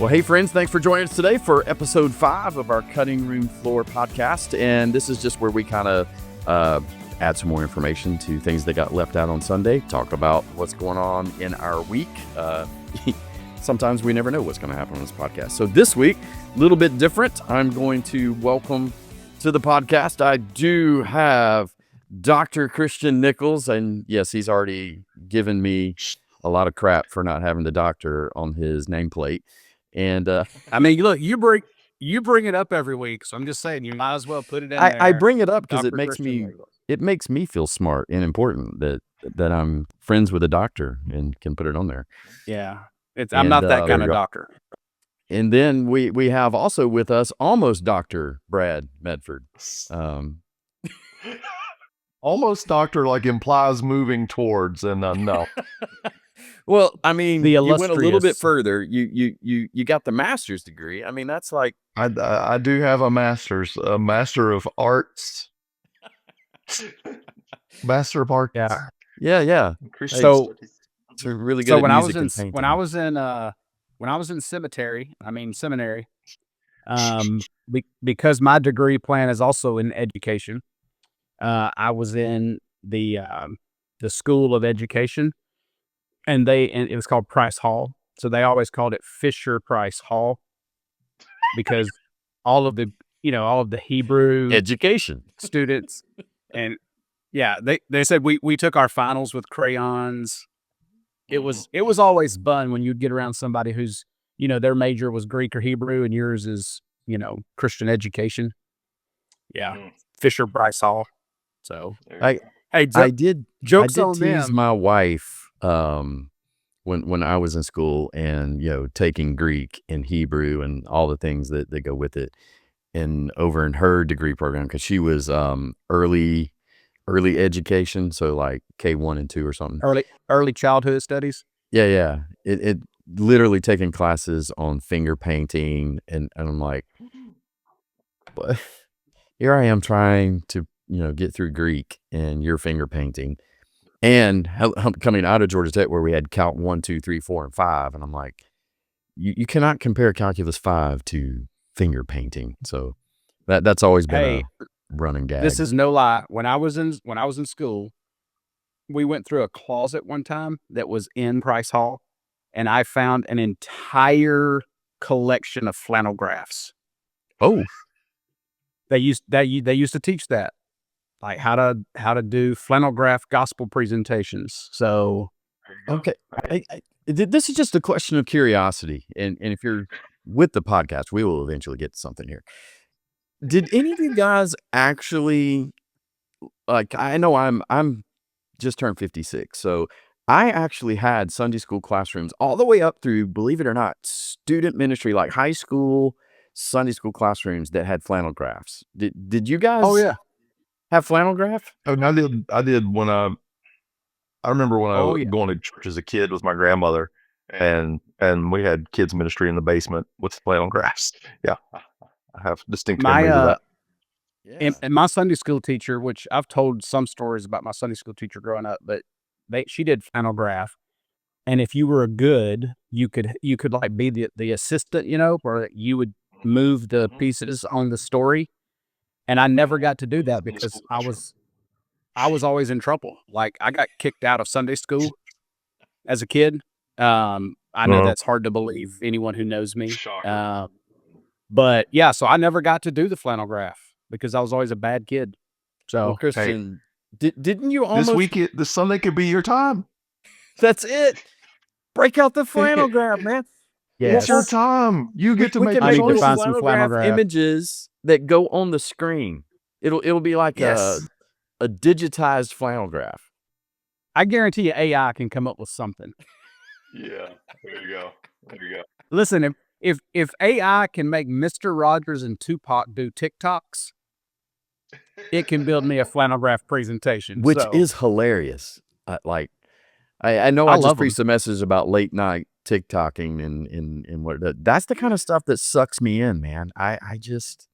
Well, hey, friends, thanks for joining us today for episode 5 of our Cutting Room Floor podcast. And this is just where we kind of add some more information to things that got left out on Sunday, talk about what's going on in our week. Sometimes we never know what's going to happen on this podcast. So this week, a little bit different. I'm going to welcome to the podcast, I do have Dr. Christian Nichols. And yes, he's already given me a lot of crap for not having the doctor on his nameplate. And I mean, look, you bring it up every week, so I'm just saying you might as well put it in there. I bring it up because Dr. Christian it makes me feel smart and important that I'm friends with a doctor and can put it on there. Yeah, I'm not that kind of doctor. And then we have also with us almost Dr. Brad Medford. Almost doctor like implies moving towards, and no. Well, I mean, you went a little bit illustrious. further. You got the master's degree. I mean, that's like I do have a master's, a master of arts. Master of arts. Yeah. So It's really good. So at when I music was and in painting. when I was in seminary, because my degree plan is also in education. I was in the School of Education, and it was called Price Hall. So they always called it Fisher Price Hall because all of the Hebrew Education students, and yeah, they said we took our finals with crayons. It was always fun when you'd get around somebody who's, their major was Greek or Hebrew and yours is, Christian education. Yeah. Fisher Price Hall. So I did jokes tease on them. my wife when I was in school and taking Greek and Hebrew and all the things that go with it, and over in her degree program because she was early education, so like K1 and 2 or something. Early childhood studies. Yeah. It literally taking classes on finger painting, and I'm like, but here I am trying to get through Greek and you're finger painting, and coming out of Georgia Tech where we had Calc 1, 2, 3, 4, and 5, and I'm like, you cannot compare Calculus 5 to finger painting. So that's always been a running gag. This is no lie. When I was in school, we went through a closet one time that was in Price Hall, and I found an entire collection of flannel graphs. Oh, they used to teach that, like how to do flannel graph gospel presentations. So okay, this is just a question of curiosity, and if you're with the podcast, we will eventually get to something here. Did any of you guys actually, like, I know I'm just turned 56, so I actually had Sunday school classrooms all the way up through, believe it or not, student ministry, like high school Sunday school classrooms that had flannel graphs. Did you guys? Oh yeah. Have flannel graph? Oh, and I did when I remember when I was going to church as a kid with my grandmother, and we had kids ministry in the basement with flannel graphs. Yeah, I have distinct memories of that. And my Sunday school teacher, which I've told some stories about my Sunday school teacher growing up, but she did flannel graph, and if you were good, you could like be the assistant, or you would move the pieces on the story. And I never got to do that because I was always in trouble. Like I got kicked out of Sunday school as a kid. I know that's hard to believe, anyone who knows me. But yeah, so I never got to do the flannel graph because I was always a bad kid. So well, Christian, didn't you almost this Sunday could be your time? That's it. Break out the flannel graph, man. Yeah, it's your time. You get to make. I need to find some flannel graph images that go on the screen. It'll be like a digitized flannel graph. I guarantee you AI can come up with something. Yeah, there you go. Listen, if AI can make Mr. Rogers and Tupac do TikToks, it can build me a flannel graph presentation, which is hilarious. I know I just preached a message about late night TikToking and what that's the kind of stuff that sucks me in, man. I just,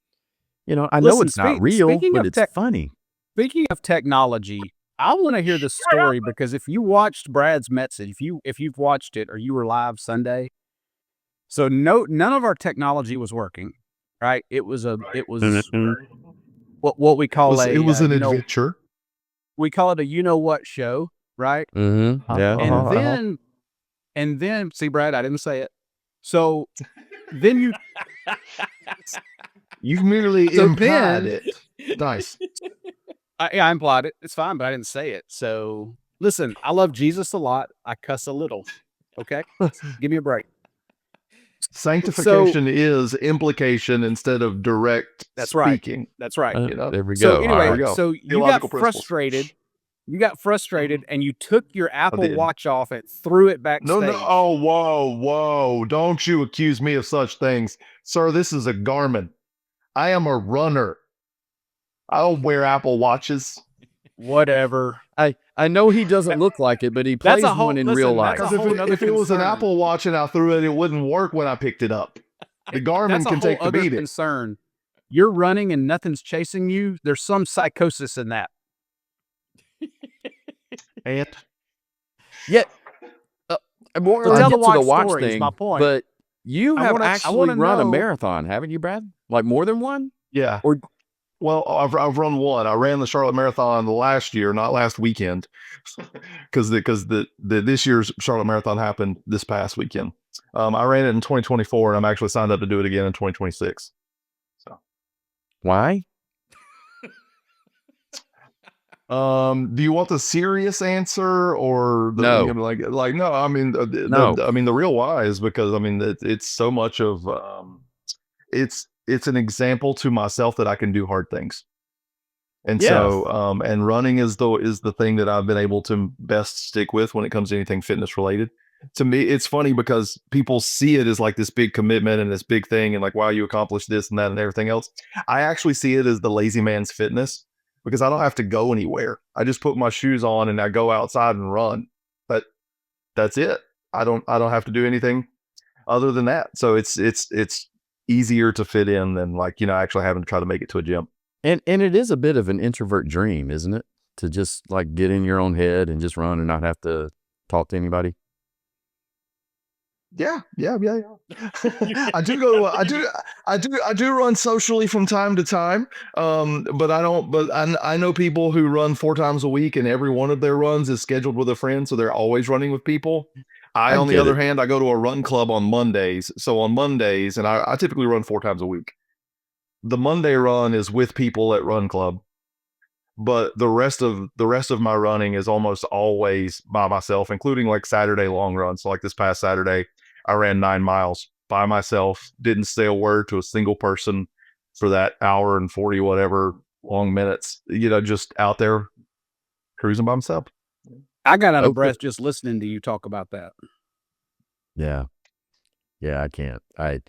I know it's not real, but it's funny. Speaking of technology, I want to hear the story because if you watched Brad's message, if you've watched it or you were live Sunday, So none of our technology was working, right? It was what we call It was an adventure. We call it a what show, right? Mm-hmm. Yeah. And then see, Brad, I didn't say it. So then you merely implied it. Nice. I implied it. It's fine, but I didn't say it. So listen, I love Jesus a lot. I cuss a little. Okay, give me a break. Sanctification is implication instead of direct speaking. That's right. There we go. So anyway, right. so you got frustrated. You got frustrated, and you took your Apple Watch off and threw it backstage. No. Oh, whoa. Don't you accuse me of such things. Sir, this is a Garmin. I am a runner. I don't wear Apple Watches. Whatever. I know he doesn't look like it, but he plays one in real life. If it was an Apple Watch and I threw it, it wouldn't work when I picked it up. The Garmin can take the beating. Concern. You're running and nothing's chasing you. There's some psychosis in that. And yet, more to tell the watch story thing, is my point. but you have actually run a marathon, haven't you, Brad? Like more than one? Yeah. Well, I've run one. I ran the Charlotte Marathon last year, not last weekend, because this year's Charlotte Marathon happened this past weekend. I ran it in 2024, and I'm actually signed up to do it again in 2026. So, why? Do you want the serious answer or the no? No. I mean, the real why is because it's so much of it's an example to myself that I can do hard things. And so, and running is the thing that I've been able to best stick with when it comes to anything fitness related. To me, it's funny because people see it as like this big commitment and this big thing and like, wow, you accomplished this and that and everything else. I actually see it as the lazy man's fitness because I don't have to go anywhere. I just put my shoes on and I go outside and run. But that's it. I don't have to do anything other than that. So it's easier to fit in than actually having to try to make it to a gym. And it is a bit of an introvert dream, isn't it? To just like get in your own head and just run and not have to talk to anybody. Yeah. I do run socially from time to time. But I know people who run 4 times a week and every one of their runs is scheduled with a friend. So they're always running with people. On the other hand, I go to a run club on Mondays. So on Mondays, and I typically run 4 times a week. The Monday run is with people at run club, but the rest of my running is almost always by myself, including like Saturday long runs. So like this past Saturday, I ran 9 miles by myself, didn't say a word to a single person for that hour and 40 whatever long minutes, just out there cruising by myself. I got out of breath just listening to you talk about that. Yeah, I can't. I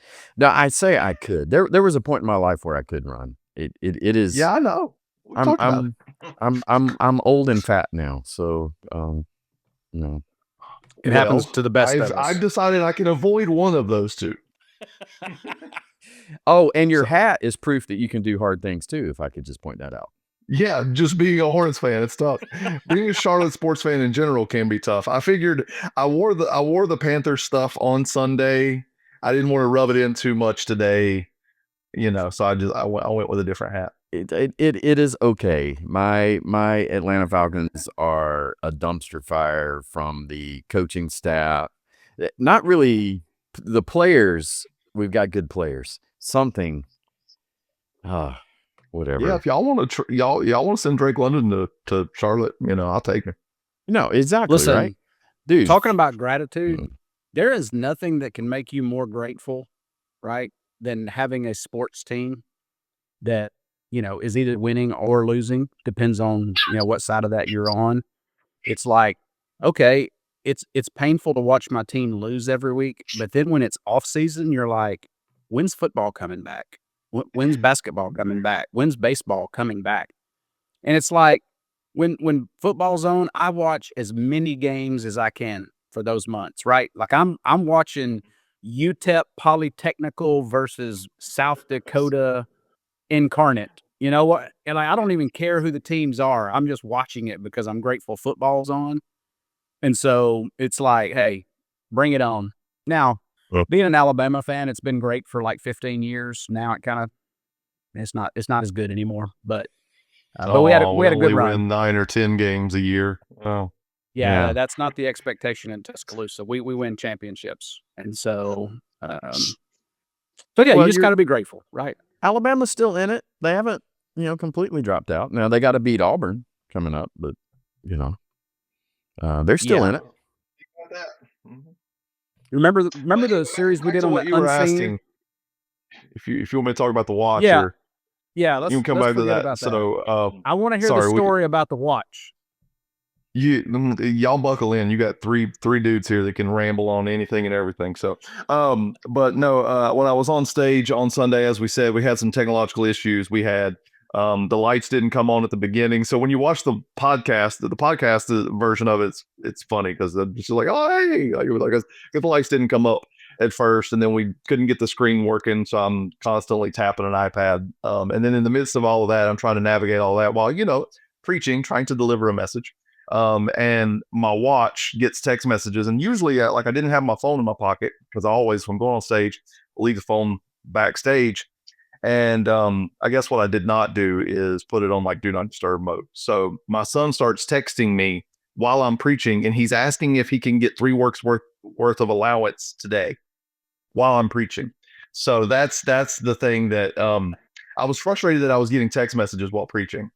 say I could. There was a point in my life where I could run. It is. Yeah, I know. I'm old and fat now, so no. It happens to the best of us. I've decided I can avoid one of those two. Oh, and your hat is proof that you can do hard things too. If I could just point that out. Yeah, just being a Hornets fan, it's tough. Being a Charlotte sports fan in general can be tough. I figured I wore the Panthers stuff on Sunday. I didn't want to rub it in too much today, so I went with a different hat. It is okay. My Atlanta Falcons are a dumpster fire from the coaching staff. Not really the players. We've got good players. Something. Whatever. Yeah, if y'all want to y'all want to send Drake London to Charlotte, I'll take him. No, exactly. Listen, right, dude. Talking about gratitude, there is nothing that can make you more grateful, right, than having a sports team that is either winning or losing. Depends on what side of that you're on. It's like, okay, it's painful to watch my team lose every week, but then when it's off season, you're like, when's football coming back? When's basketball coming back? When's baseball coming back? And it's like when football's on, I watch as many games as I can for those months, right? Like I'm watching UTEP Polytechnical versus South Dakota Incarnate. You know what? And I don't even care who the teams are. I'm just watching it because I'm grateful football's on. And so it's like, hey, bring it on. Now, being an Alabama fan, it's been great for like 15 years. Now it's not as good anymore. But we had a good run. Win 9 or 10 games a year. Oh, yeah, that's not the expectation in Tuscaloosa. We win championships, and so you just got to be grateful, right? Alabama's still in it. They haven't completely dropped out. Now they got to beat Auburn coming up, but they're still in it. Remember the series we did on the Unseen? If you want me to talk about the watch, yeah, you can come back to that. So I want to hear the story about the watch. Y'all buckle in. You got three dudes here that can ramble on anything and everything. So, but no, when I was on stage on Sunday, as we said, we had some technological issues. We had the lights didn't come on at the beginning. So when you watch the podcast version of it's funny because they're just like, oh hey, because the lights didn't come up at first, and then we couldn't get the screen working. So I'm constantly tapping an iPad, and then in the midst of all of that, I'm trying to navigate all that while preaching, trying to deliver a message. And my watch gets text messages, and usually I didn't have my phone in my pocket because I always, when I'm going on stage, leave the phone backstage. And I guess what I did not do is put it on do not disturb mode. So my son starts texting me while I'm preaching, and he's asking if he can get 3 weeks worth of allowance today while I'm preaching. So that's the thing that I was frustrated that I was getting text messages while preaching.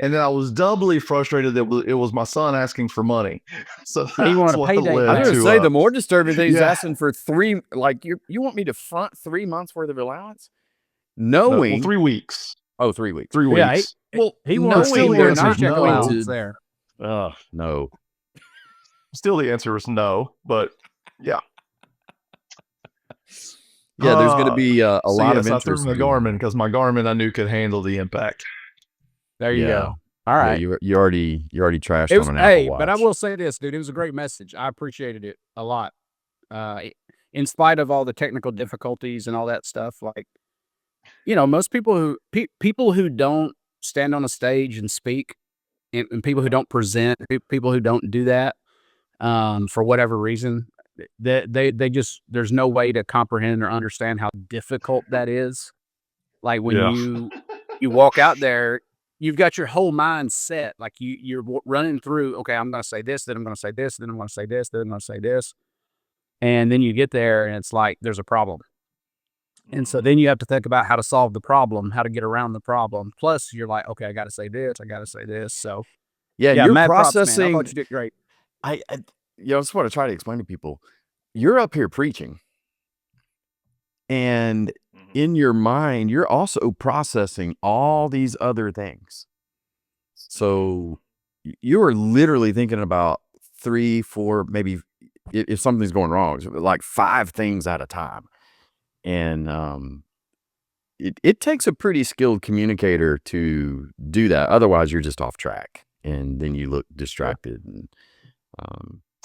And then I was doubly frustrated that it was my son asking for money. So he wanted a payday. I was going to say the more disturbing thing is asking for 3. You want me to front 3 months worth of allowance, knowing 3 weeks. Oh, 3 weeks. 3 weeks. He wants still they're not going allowance there. No. Still, the answer is no. But yeah. Yeah, there's going to be a lot of interest. I threw my Garmin because my Garmin I knew could handle the impact. There you go. All right. Yeah, you already trashed on an Apple Watch. But I will say this, dude. It was a great message. I appreciated it a lot. In spite of all the technical difficulties and all that stuff, most people who don't stand on a stage and speak, and people who don't present, people who don't do that, for whatever reason, they just, there's no way to comprehend or understand how difficult that is. Like when you walk out there, you've got your whole mind set. Like you're running through, okay, I'm going to say this, then I'm going to say this, then I'm going to say this, then I'm going to say this. And then you get there and it's like, there's a problem. And so then you have to think about how to solve the problem, how to get around the problem. Plus you're like, okay, I got to say this, I got to say this. So you're processing. I thought you did great. That's what I try to explain to people. You're up here preaching, and in your mind, you're also processing all these other things. So you are literally thinking about 3, 4, maybe if something's going wrong, like 5 things at a time. And it takes a pretty skilled communicator to do that. Otherwise, you're just off track, and then you look distracted.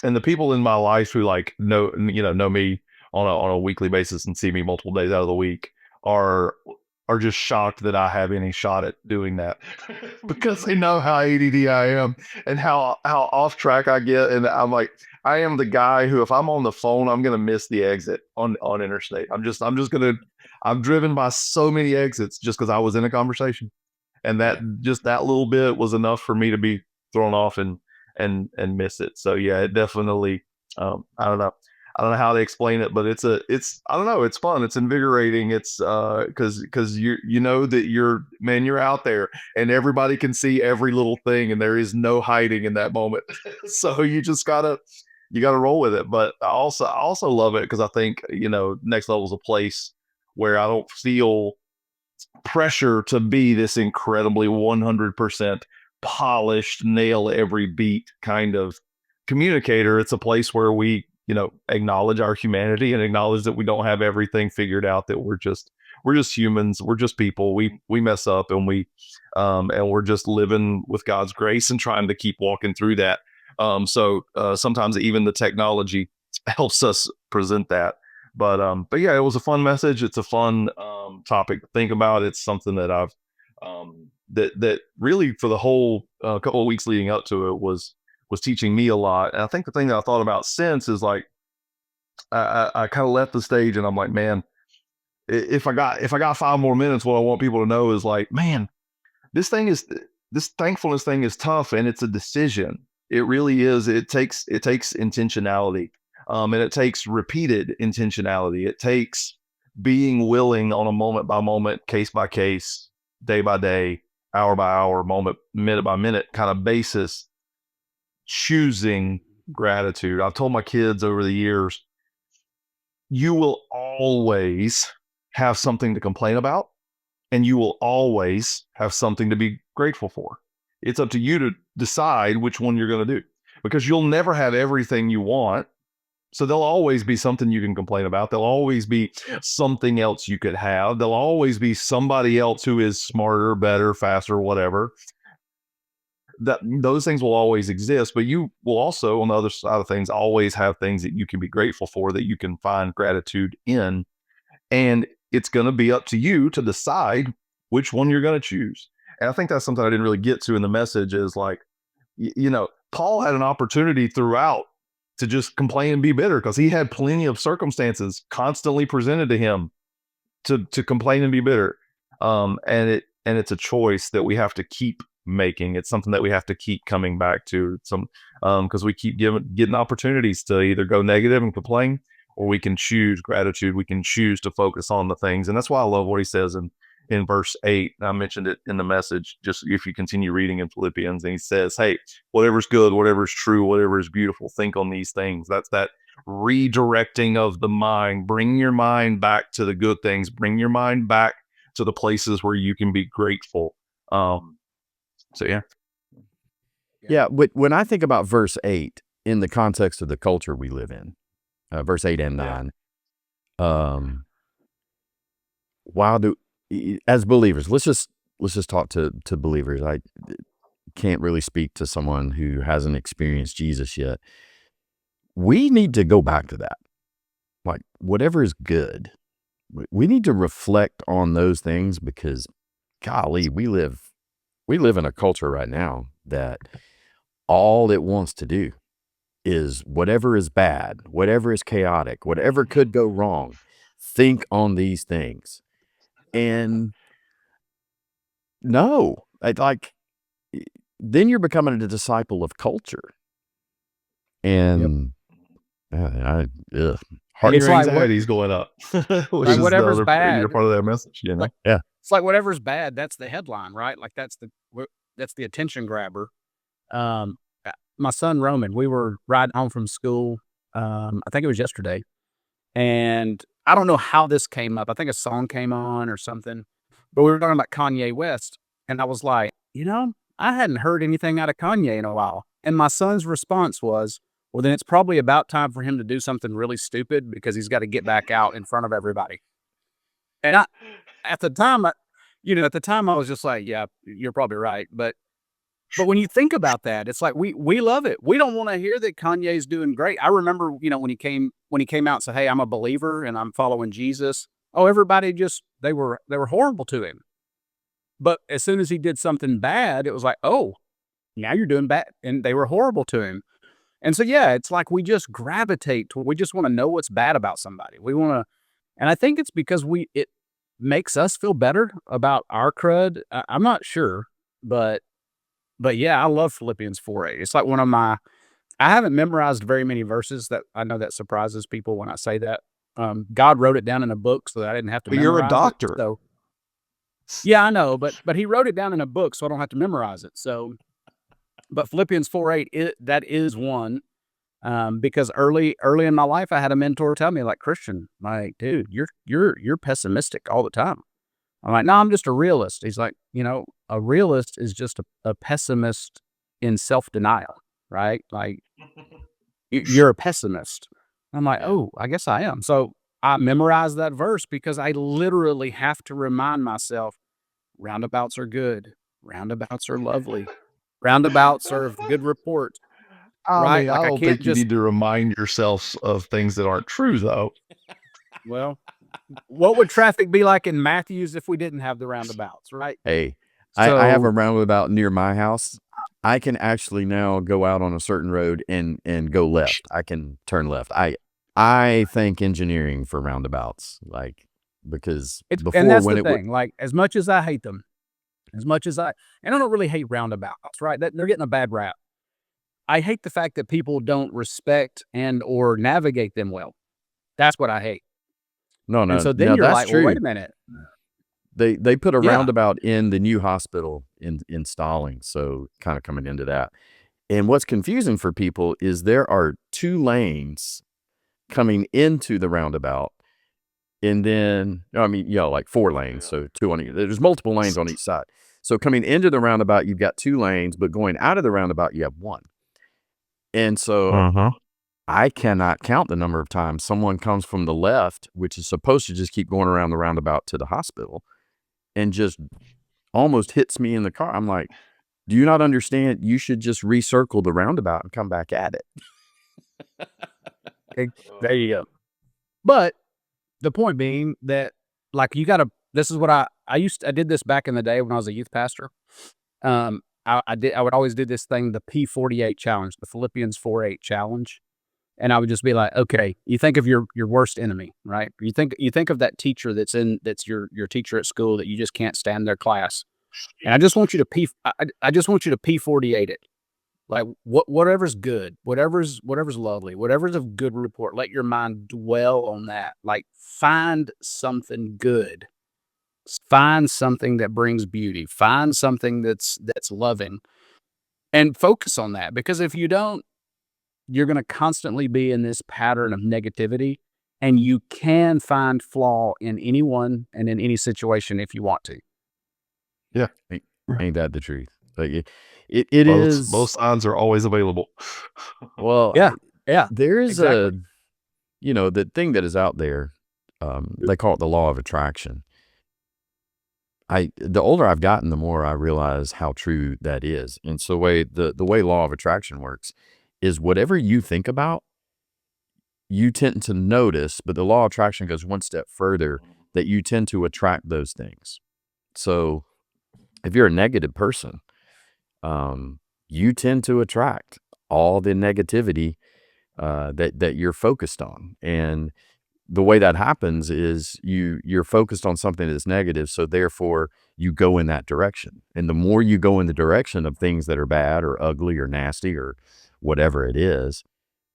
And the people in my life who know me on a weekly basis and see me multiple days out of the week are just shocked that I have any shot at doing that because they know how ADD I am and how off track I get. And I'm like, I am the guy who, if I'm on the phone, I'm going to miss the exit on interstate. I'm driven by so many exits just because I was in a conversation, and that little bit was enough for me to be thrown off and miss it. So yeah, it definitely, I don't know how to explain it, but it's I don't know, it's fun, it's invigorating. It's because you know that you're out there and everybody can see every little thing, and there is no hiding in that moment. So you just gotta roll with it. But I also love it because I think Next Level is a place where I don't feel pressure to be this incredibly 100% polished, nail every beat kind of communicator. It's a place where we acknowledge our humanity and acknowledge that we don't have everything figured out, that we're just humans, we're just people, we mess up, and we're just living with God's grace and trying to keep walking through that. So sometimes even the technology helps us present that. But yeah, it was a fun message. It's a fun topic to think about. It's something that I've that really for the whole couple of weeks leading up to it was teaching me a lot. And I think the thing that I thought about since is I kind of left the stage and I'm like, man, if I got 5 more minutes, what I want people to know is like, man, this thankfulness thing is tough, and it's a decision. It really is. It takes intentionality, and it takes repeated intentionality. It takes being willing on a moment by moment, case by case, day by day, hour by hour, moment, minute by minute kind of basis, choosing gratitude. I've told my kids over the years, you will always have something to complain about, and you will always have something to be grateful for. It's up to you to decide which one you're going to do, because you'll never have everything you want. So there'll always be something you can complain about. There'll always be something else you could have. There'll always be somebody else who is smarter, better, faster, whatever. Those things will always exist, but you will also, on the other side of things, always have things that you can be grateful for, that you can find gratitude in. And it's going to be up to you to decide which one you're going to choose. And I think that's something I didn't really get to in the message, is like, Paul had an opportunity throughout to just complain and be bitter, because he had plenty of circumstances constantly presented to him to complain and be bitter. And it's a choice that we have to keep making. It's something that we have to keep coming back to, because we keep getting opportunities to either go negative and complain, or we can choose gratitude. We can choose to focus on the things. And that's why I love what he says in verse 8. I mentioned it in the message, just if you continue reading in Philippians, and he says, hey, whatever's good, whatever's true, whatever is beautiful, think on these things. That's that redirecting of the mind. Bring your mind back to the good things. Bring your mind back to the places where you can be grateful. So yeah. But when I think about verse 8 in the context of the culture we live in, verse 8 and 9, as believers, let's just talk to believers. I can't really speak to someone who hasn't experienced Jesus yet. We need to go back to that. Like, whatever is good, we need to reflect on those things, because golly, we live in a culture right now that all it wants to do is whatever is bad, whatever is chaotic, whatever could go wrong, think on these things. And no, then you're becoming a disciple of culture. And your anxiety's going up. Which is whatever's bad. You're part of that message, Yeah. It's like whatever's bad, that's the headline, right? Like that's the attention grabber. My son Roman, we were riding home from school. I think it was yesterday, and I don't know how this came up. I think a song came on or something, but we were talking about Kanye West, and I was like, I hadn't heard anything out of Kanye in a while. And my son's response was, well, then it's probably about time for him to do something really stupid, because he's got to get back out in front of everybody. And at the time I was just like, yeah, you're probably right. But when you think about that, it's like we love it. We don't want to hear that Kanye's doing great. I remember, when he came out and said, hey, I'm a believer and I'm following Jesus. Oh, everybody they were horrible to him. But as soon as he did something bad, it was like, oh, now you're doing bad. And they were horrible to him. And so, yeah, it's like we just gravitate to, we just want to know what's bad about somebody. We want to, and I think it's because it makes us feel better about our crud. I'm not sure, but yeah, I love Philippians 4:8. It's like one of I haven't memorized very many verses. That I know that surprises people when I say that. God wrote it down in a book so that I didn't have to memorize it. You're a doctor. So, yeah, I know, but he wrote it down in a book so I don't have to memorize it. So, but Philippians 4:8, that is one, because early in my life, I had a mentor tell me, like, Christian, like, dude, you're pessimistic all the time. I'm like, no, I'm just a realist. He's like, a realist is just a pessimist in self-denial, right? Like, you're a pessimist. I'm like, oh, I guess I am. So I memorized that verse because I literally have to remind myself, roundabouts are good. Roundabouts are lovely. Roundabouts are of good report. Right? I don't think you need to remind yourself of things that aren't true, though. Well, what would traffic be like in Matthews if we didn't have the roundabouts, right? Hey, I have a roundabout near my house. I can actually now go out on a certain road and go left. I can turn left. I think engineering for roundabouts, like, because And before that's when the it would, thing. Like, as much as I hate them, and I don't really hate roundabouts, right? They're getting a bad rap. I hate the fact that people don't respect and or navigate them well. That's what I hate. no, And no, so then no, you're that's like, well, wait true. a minute. They put a Yeah. roundabout in the new hospital installing, so kind of coming into that. And what's confusing for people is there are 2 lanes coming into the roundabout, and then, I mean, like 4 lanes, so 2 on each. There's multiple lanes on each side. So coming into the roundabout, you've got 2 lanes, but going out of the roundabout, you have 1. And so I cannot count the number of times someone comes from the left, which is supposed to just keep going around the roundabout to the hospital, and just almost hits me in the car. I'm like, do you not understand? You should just recircle the roundabout and come back at it. Okay, there you go. But the point being that, like, you gotta, this is what I did this back in the day when I was a youth pastor. I would always do this thing, the P48 challenge, the Philippians 4:8 challenge. And I would just be like, okay, you think of your worst enemy, right? You think of that teacher that's your teacher at school that you just can't stand their class. And I just want you to I just want you to P48 it. Like, whatever's good, whatever's lovely, whatever's of good report, let your mind dwell on that. Like, find something good. Find something that brings beauty. Find something that's loving, and focus on that, because if you don't, you're gonna constantly be in this pattern of negativity, and you can find flaw in anyone and in any situation if you want to. Yeah. Ain't that the truth? Like, it Both is. signs are always available. Well, Yeah. Yeah. there is Exactly. the thing that is out there, they call it the law of attraction. The older I've gotten, the more I realize how true that is. And so the way law of attraction works is whatever you think about, you tend to notice, but the law of attraction goes one step further, that you tend to attract those things. So if you're a negative person, you tend to attract all the negativity that you're focused on. And the way that happens is you're focused on something that's negative, so therefore you go in that direction. And the more you go in the direction of things that are bad or ugly or nasty or whatever it is,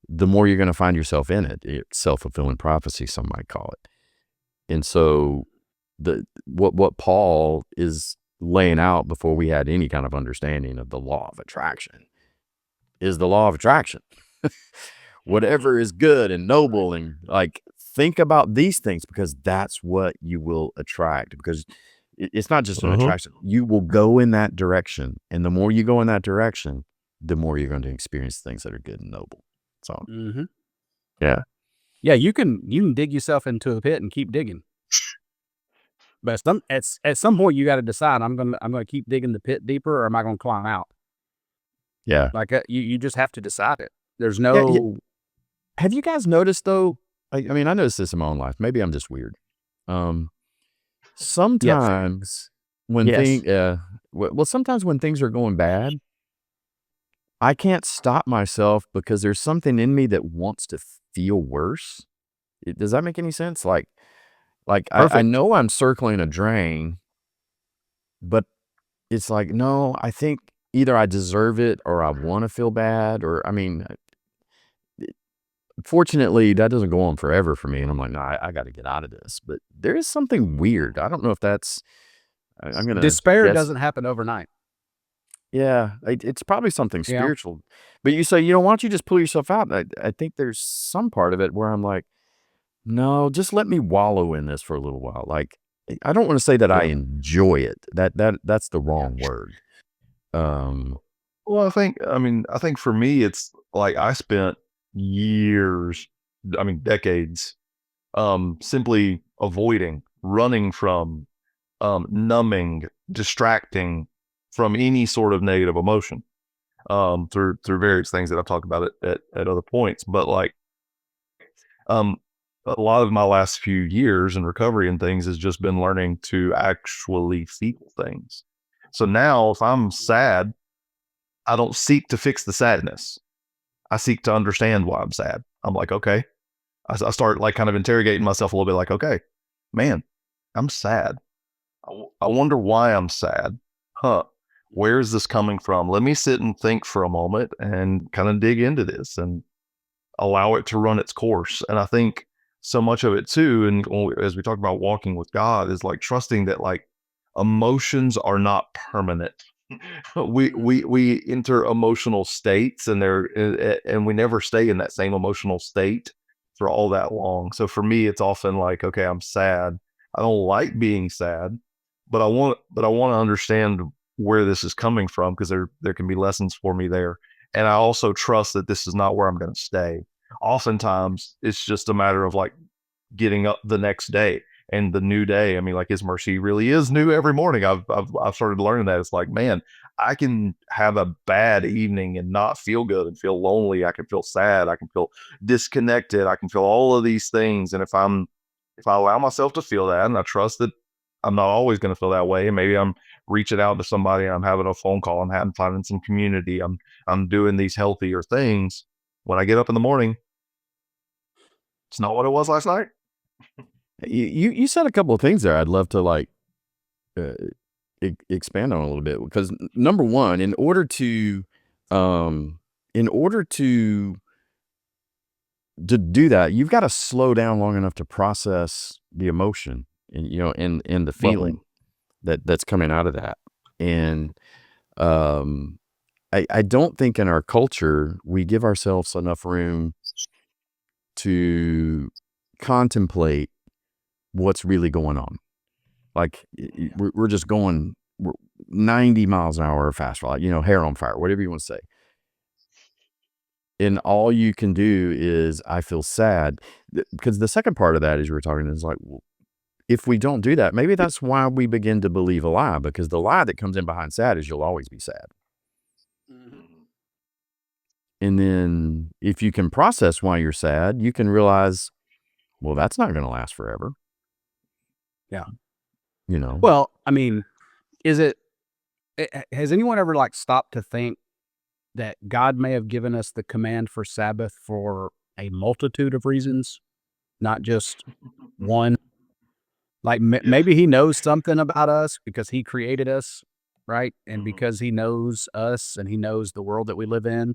the more you're going to find yourself in it. It's self-fulfilling prophecy, some might call it. And so what Paul is laying out before we had any kind of understanding of the law of attraction is the law of attraction. Whatever is good and noble, and like, think about these things, because that's what you will attract. Because it's not just an attraction. You will go in that direction. And the more you go in that direction, the more you're going to experience things that are good and noble. So, yeah. Yeah, you can dig yourself into a pit and keep digging. But at some point you got to decide, I'm gonna keep digging the pit deeper, or am I gonna climb out? Yeah. Like, you just have to decide it. There's Yeah. no. Have you guys noticed though? I mean, I noticed this in my own life. Maybe I'm just weird. Yes. Sometimes when Yes. sometimes when things are going bad, I can't stop myself because there's something in me that wants to feel worse. Does that make any sense? Like I Perfect. know I'm circling a drain, but it's like, no, I think either I deserve it or I want to feel bad, or, I mean, fortunately, that doesn't go on forever for me. And I'm like, no, I got to get out of this. But there is something weird. I don't know if that's, I'm going to Despair guess. doesn't happen overnight. Yeah, it's probably something You know? spiritual. But you say, why don't you just pull yourself out? I think there's some part of it where I'm like, no, just let me wallow in this for a little while. Like, I don't want to say that I enjoy it. That's the wrong word. Well, I think for me, it's like I spent years, decades, simply avoiding, running from, numbing, distracting from any sort of negative emotion, through various things that I've talked about at other points. But like, um, a lot of my last few years in recovery and things has just been learning to actually feel things. So now if I'm sad, I don't seek to fix the sadness. I seek to understand why I'm sad. I'm like, okay, I start like kind of interrogating myself a little bit, like, okay, man, I'm sad. I wonder why I'm sad. Huh? Where is this coming from? Let me sit and think for a moment and kind of dig into this and allow it to run its course. And I think so much of it too, and as we talk about walking with God, is like trusting that like emotions are not permanent. We enter emotional states, and we never stay in that same emotional state for all that long. So for me, it's often like, okay, I'm sad. I don't like being sad, but I want to understand where this is coming from, because there can be lessons for me there. And I also trust that this is not where I'm going to stay. Oftentimes, it's just a matter of like getting up the next day and the new day. I mean, like His mercy really is new every morning. I've started learning that. It's like, man, I can have a bad evening and not feel good and feel lonely. I can feel sad. I can feel disconnected. I can feel all of these things. And if I allow myself to feel that, and I trust that I'm not always going to feel that way, and maybe I'm reaching out to somebody, I'm having a phone call, I'm finding some community, I'm doing these healthier things. When I get up in the morning, it's not what it was last night. You said a couple of things there I'd love to like expand on a little bit, because number one, in order to do that, you've got to slow down long enough to process the emotion and the feeling that's coming out of that. And I don't think in our culture we give ourselves enough room to contemplate what's really going on. Like we're just going 90 miles an hour fast, like, hair on fire, whatever you want to say. And all you can do is, I feel sad. Because the second part of that, as you were talking, is like, well, if we don't do that, maybe that's why we begin to believe a lie, because the lie that comes in behind sad is you'll always be sad. Mm-hmm. And then if you can process why you're sad, you can realize, well, that's not going to last forever. Yeah. Well, I mean, has anyone ever like stopped to think that God may have given us the command for Sabbath for a multitude of reasons, not just one? Like maybe He knows something about us because He created us, right? And because He knows us and He knows the world that we live in,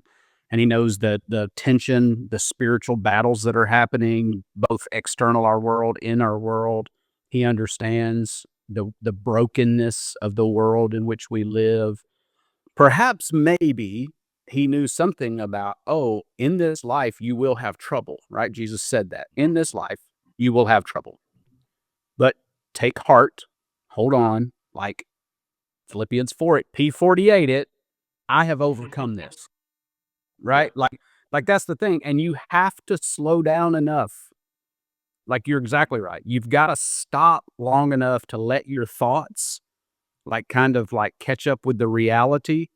and He knows the tension, the spiritual battles that are happening, both external our world, in our world. He understands the brokenness of the world in which we live. Perhaps maybe He knew something about, in this life you will have trouble, right? Jesus said that. In this life you will have trouble. But take heart, hold on, like Philippians 4, P48 it, I have overcome this, right? Like that's the thing. And you have to slow down enough. Like you're exactly right. You've got to stop long enough to let your thoughts like kind of like catch up with the reality,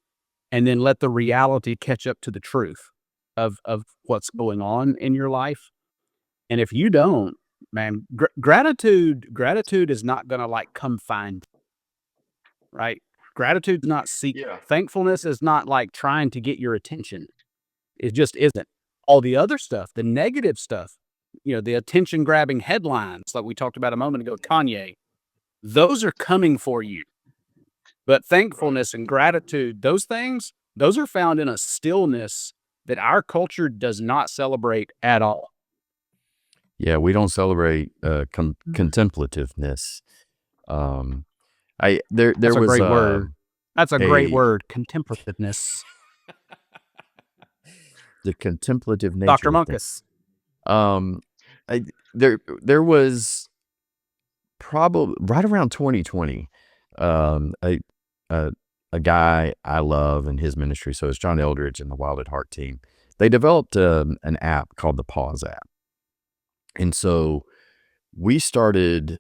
and then let the reality catch up to the truth of what's going on in your life. And if you don't, man, gratitude is not going to like come find you, right? Gratitude's not thankfulness is not like trying to get your attention. It just isn't. All the other stuff, the negative stuff, the attention grabbing headlines like we talked about a moment ago, Kanye, those are coming for you. But thankfulness and gratitude, those things, those are found in a stillness that our culture does not celebrate at all. Yeah, we don't celebrate contemplativeness. There That's was a great word. That's a great word, contemplativeness. The contemplative nature. Dr. Munkus. There was probably right around 2020, a guy I love in his ministry. So it's John Eldridge and the Wild at Heart team. They developed an app called the Pause app. And so we started,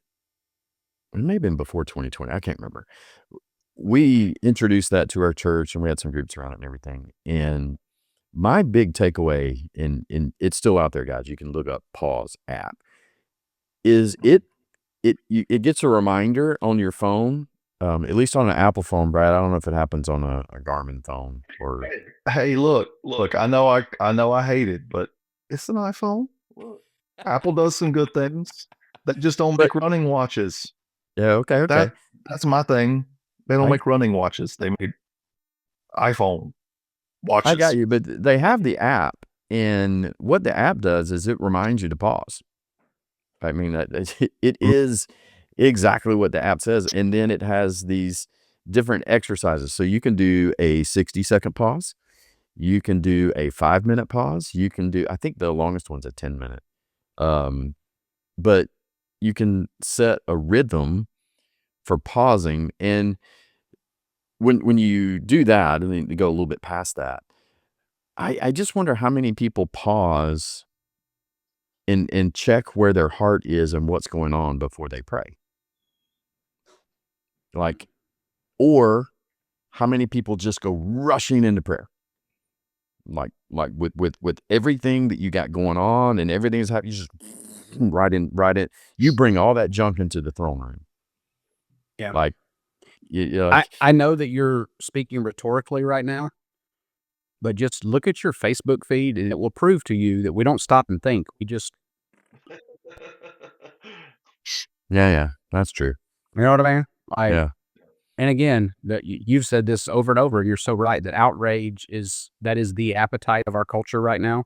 it may have been before 2020, I can't remember. We introduced that to our church, and we had some groups around it and everything. And my big takeaway, and it's still out there, guys, you can look up Pause app, is it gets a reminder on your phone, at least on an Apple phone, Brad. I don't know if it happens on a Garmin phone or. Hey, look, I know I hate it, but it's an iPhone. Look. Apple does some good things. They just don't make running watches. Yeah. Okay. That's my thing. They don't make running watches. They make iPhone watches. I got you, but they have the app, and what the app does is it reminds you to pause. I mean, it is exactly what the app says, and then it has these different exercises. So you can do a 60-second pause. You can do a 5-minute pause. You can do, I think the longest one's a 10-minute. But you can set a rhythm for pausing, and when you do that, and then you go a little bit past that, I just wonder how many people pause and check where their heart is and what's going on before they pray. Like, or how many people just go rushing into prayer? Like with everything that you got going on and everything that's happening, you just right in. You bring all that junk into the throne room. Yeah. Like, I know that you're speaking rhetorically right now, but just look at your Facebook feed and it will prove to you that we don't stop and think. We just, yeah, that's true. you know what I mean? Like, Yeah. and again, that you've said this over and over. You're so right that outrage is the appetite of our culture right now.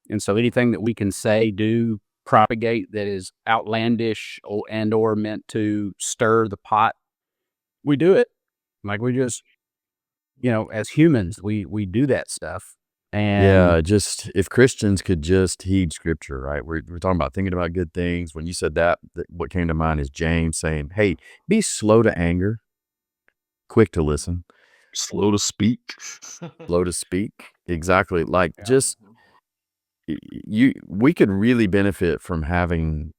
And so anything that we can say, do, propagate that is outlandish or meant to stir the pot, we do it. Like, we just, as humans, we do that stuff. And yeah, just if Christians could just heed scripture, right? We're talking about thinking about good things. When you said that, what came to mind is James saying, hey, be slow to anger, quick to listen, slow to speak. slow to speak. Exactly. Like, just we could really benefit from having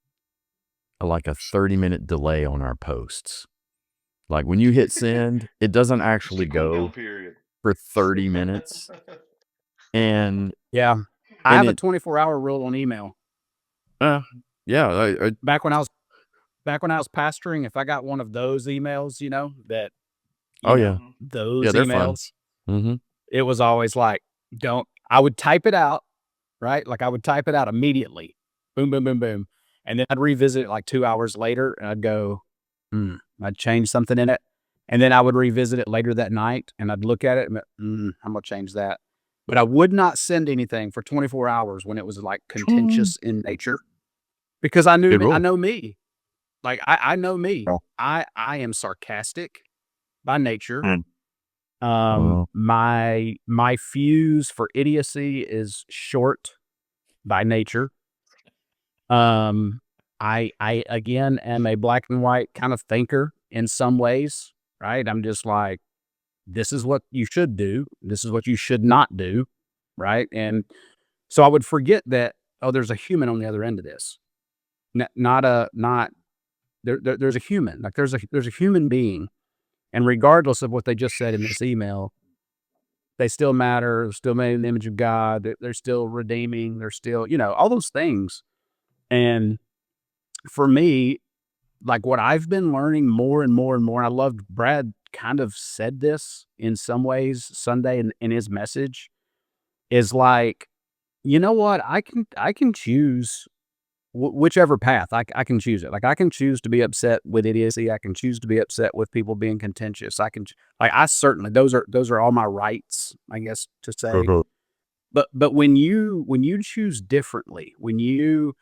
like a 30-minute delay on our posts. Like, when you hit send, it doesn't actually go for 30 minutes. And yeah, I have a 24-hour rule on email. Yeah. Back when I was pastoring, if I got one of those emails, that, those they're emails, fun. It was always like, I would type it out, right? Like, I would type it out immediately. Boom, boom, boom, boom. And then I'd revisit it like 2 hours later and I'd go, I'd change something in it. And then I would revisit it later that night and I'd look at it and I'm going to change that. But I would not send anything for 24 hours when it was like contentious in nature, because I know me. Like, I know me. I am sarcastic by nature. My fuse for idiocy is short by nature. I again am a black and white kind of thinker in some ways, right? I'm just like, this is what you should do. This is what you should not do, right? And so I would forget that, there's a human on the other end of this. There's a human. Like, there's a human being, and regardless of what they just said in this email, they still matter. They're still made in the image of God. They're still redeeming. They're still, all those things. And for me, like, what I've been learning more and more and more, I loved Brad kind of said this in some ways Sunday in his message, is like, you know what? I can choose whichever path. I can choose it. Like, I can choose to be upset with idiocy. I can choose to be upset with people being contentious. I certainly, those are all my rights, I guess, to say. But when you choose differently, when you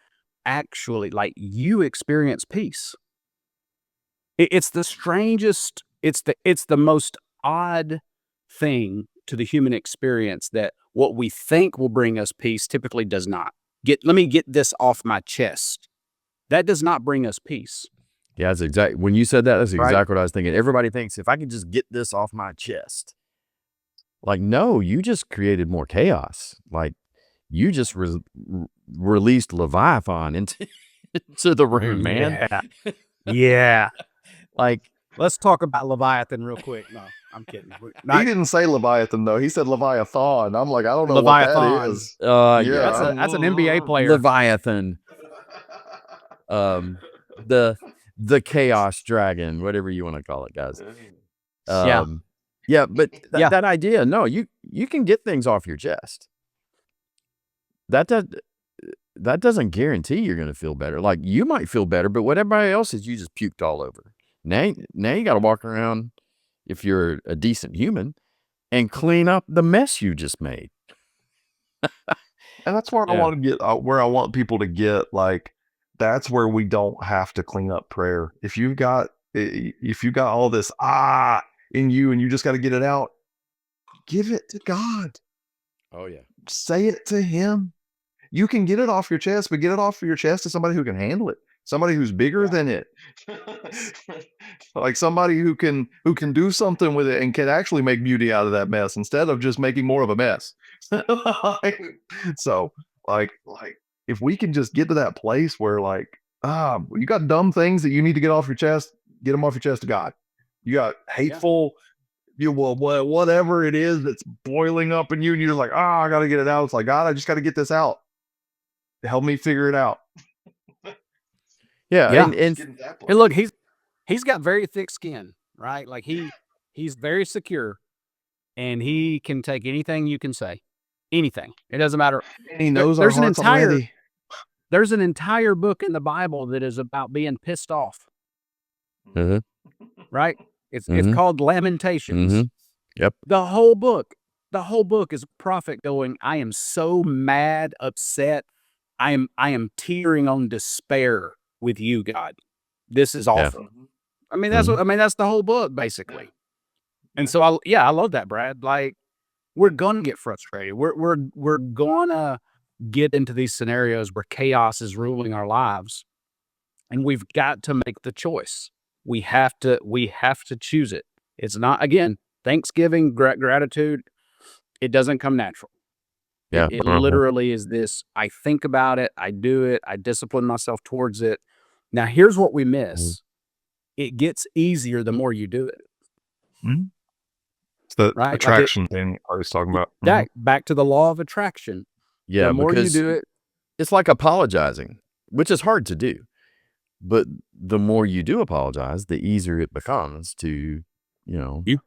actually, like, you experience peace, it's the strangest, it's the most odd thing to the human experience, that what we think will bring us peace typically does not. Let me get this off my chest. That does not bring us peace. Yeah, that's exactly, when you said that, that's exactly what I was thinking. Everybody thinks, if I can just get this off my chest. Like, no, you just created more chaos. Like, you just released Leviathan into the room, man. Yeah. Like, let's talk about Leviathan real quick. No, I'm kidding. He didn't say Leviathan, though. He said Leviathan. I'm like, I don't know what that is. Yeah, that's an NBA player. Leviathan. The chaos dragon, whatever you want to call it, guys. But that idea, no, you can get things off your chest. That that doesn't guarantee you're going to feel better. Like, you might feel better, but what everybody else is, you just puked all over. Now you got to walk around, if you're a decent human, and clean up the mess you just made. And that's where I want to get, where I want people to get, like, that's where we don't have to clean up prayer. If you got all this in you and you just got to get it out, give it to God. Oh yeah. Say it to him. You can get it off your chest, but get it off your chest to somebody who can handle it. Somebody who's bigger than it. Like somebody who can do something with it and can actually make beauty out of that mess instead of just making more of a mess. So like if we can just get to that place where, like, you got dumb things that you need to get off your chest, get them off your chest to God. You got hateful, whatever it is that's boiling up in you, and you're like, I got to get it out. It's like, God, I just got to get this out. Help me figure it out. Yeah. And look, he's got very thick skin, right? Like he's very secure, and he can take anything you can say, anything. It doesn't matter. And he knows our hearts already. There's an entire book in the Bible that is about being pissed off. Mm-hmm. Right? It's called Lamentations. Mm-hmm. Yep. The whole book is a prophet going, I am so mad, upset. I am teetering on despair with you, God. This is awful. Yeah. I mean, that's the whole book, basically. And so I love that, Brad. Like, we're gonna get frustrated. We're gonna get into these scenarios where chaos is ruling our lives, and we've got to make the choice. We have to choose it. It's not, again, Thanksgiving, gratitude. It doesn't come natural. Yeah. It literally is this. I think about it. I do it. I discipline myself towards it. Now, here's what we miss. It gets easier the more you do it. Mm-hmm. It's the attraction thing I was talking about. Back to the law of attraction. Yeah, the more you do it. It's like apologizing, which is hard to do. But the more you do apologize, the easier it becomes to,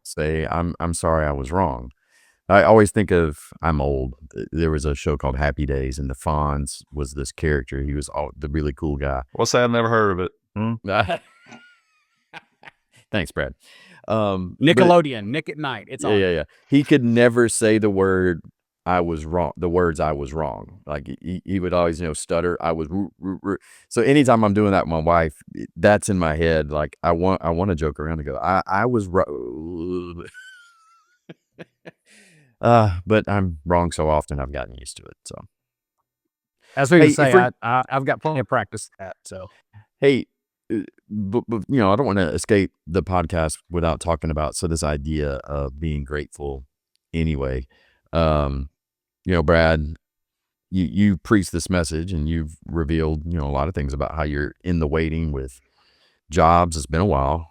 say, I'm sorry, I was wrong. I always think of, I'm old. There was a show called Happy Days, and the Fonz was this character. He was the really cool guy. What's that? I've never heard of it. Thanks, Brad. Nickelodeon, Nick at Night. It's on. Yeah. He could never say the word I was wrong. The words I was wrong. Like he would always, stutter. I was. So anytime I'm doing that with my wife, that's in my head. Like I want to joke around and go, I was wrong. But I'm wrong so often, I've gotten used to it. So, as we say, I've got plenty of practice at that. So, hey, but I don't want to escape the podcast without talking about this idea of being grateful. Anyway, Brad, you preached this message, and you've revealed a lot of things about how you're in the waiting with jobs. It's been a while.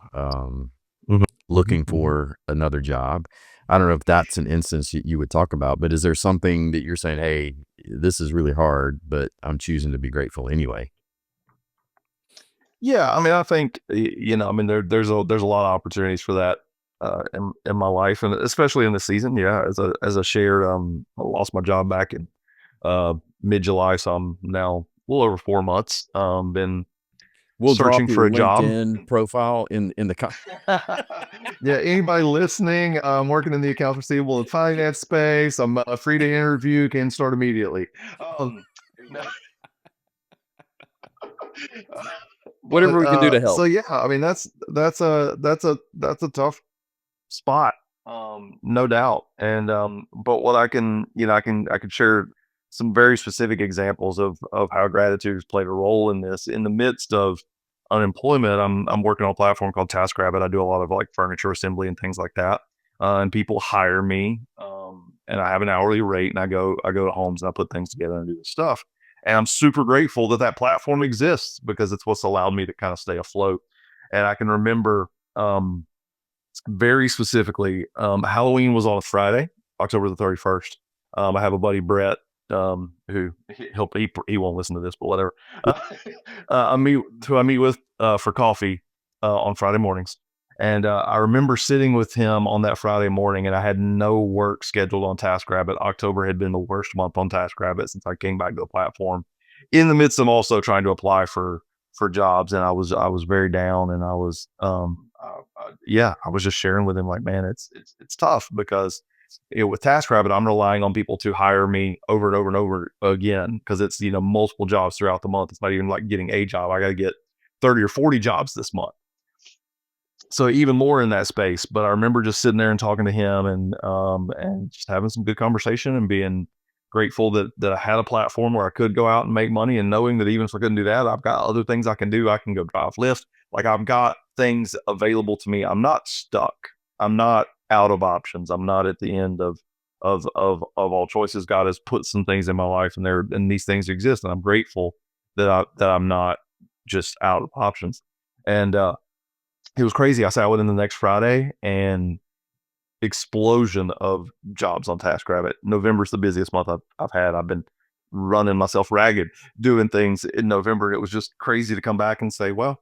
Looking for another job. I don't know if that's an instance you would talk about, but is there something that you're saying, hey, this is really hard, but I'm choosing to be grateful anyway? Yeah. I mean, I think, there's a lot of opportunities for that, in my life, and especially in this season. Yeah. As I shared, I lost my job back in, mid-July. So I'm now a little over 4 months, been searching for a job. LinkedIn profile in the Yeah, anybody listening, I'm working in the accounts receivable and finance space. I'm free to interview, can start immediately. Whatever we can do to help. So yeah, I mean that's a tough spot, no doubt. And but what I can I can share some very specific examples of how gratitude has played a role in this. In the midst of unemployment, I'm working on a platform called TaskRabbit. I do a lot of like furniture assembly and things like that, and people hire me, and I have an hourly rate, and I go to homes and I put things together and do this stuff. And I'm super grateful that platform exists, because it's what's allowed me to kind of stay afloat. And I can remember very specifically, Halloween was on a Friday, October the 31st. I have a buddy, Brett, who he won't listen to this, but whatever. I meet with for coffee on Friday mornings, and I remember sitting with him on that Friday morning, and I had no work scheduled on TaskRabbit. October had been the worst month on TaskRabbit since I came back to the platform, in the midst of also trying to apply for jobs, and I was very down, and I was I was just sharing with him like, man, it's tough because with TaskRabbit, I'm relying on people to hire me over and over and over again because it's multiple jobs throughout the month. It's not even like getting a job. I got to get 30 or 40 jobs this month. So even more in that space. But I remember just sitting there and talking to him and just having some good conversation and being grateful that I had a platform where I could go out and make money, and knowing that even if I couldn't do that, I've got other things I can do. I can go drive Lyft. Like, I've got things available to me. I'm not stuck. I'm not out of options. I'm not at the end of all choices. God has put some things in my life, and these things exist, and I'm grateful that I'm not just out of options. And it was crazy. I sat with him the next Friday, and explosion of jobs on TaskRabbit. November's the busiest month I've had. I've been running myself ragged doing things in November. It was just crazy to come back and say, well,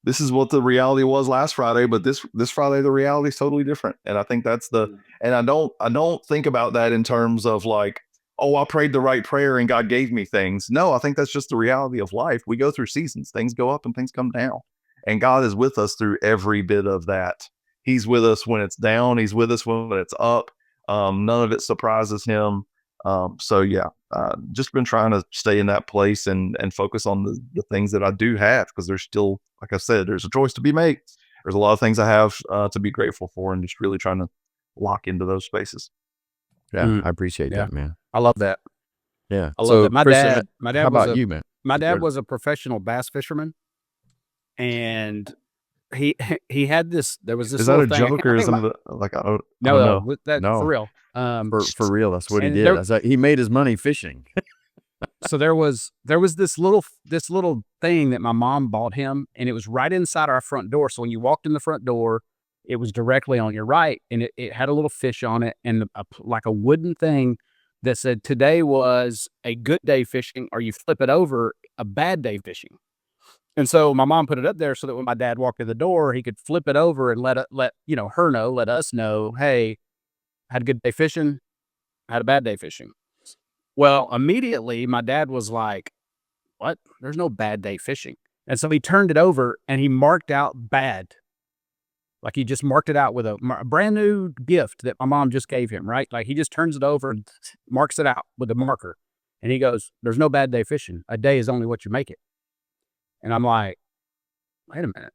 this is what the reality was last Friday, but this Friday the reality is totally different. And I think that's and I don't think about that in terms of like, oh, I prayed the right prayer and God gave me things. No, I think that's just the reality of life. We go through seasons. Things go up and things come down. And God is with us through every bit of that. He's with us when it's down. He's with us when it's up. None of it surprises him. Just been trying to stay in that place and focus on the things that I do have, because there's still, like I said, there's a choice to be made. There's a lot of things I have to be grateful for, and just really trying to lock into those spaces. Yeah, I appreciate that, man. I love that. Yeah, I love that. My Chris, dad how about you, man? My dad was a professional bass fisherman, and he had this. There was this. Is that a thing. joke, or is some of the like? I don't No, know. no, for real. For real, that's what he did. He made his money fishing. So there was this little thing that my mom bought him, and it was right inside our front door. So when you walked in the front door, it was directly on your right, and it had a little fish on it, and like a wooden thing that said, "Today was a good day fishing," or you flip it over, "a bad day fishing." And so my mom put it up there so that when my dad walked in the door, he could flip it over and let us know, hey, had a good day fishing, had a bad day fishing. Well, immediately my dad was like, what? There's no bad day fishing. And so he turned it over and he marked out bad. Like, he just marked it out with a brand new gift that my mom just gave him, right? Like, he just turns it over and marks it out with a marker. And he goes, there's no bad day fishing. A day is only what you make it. And I'm like, wait a minute.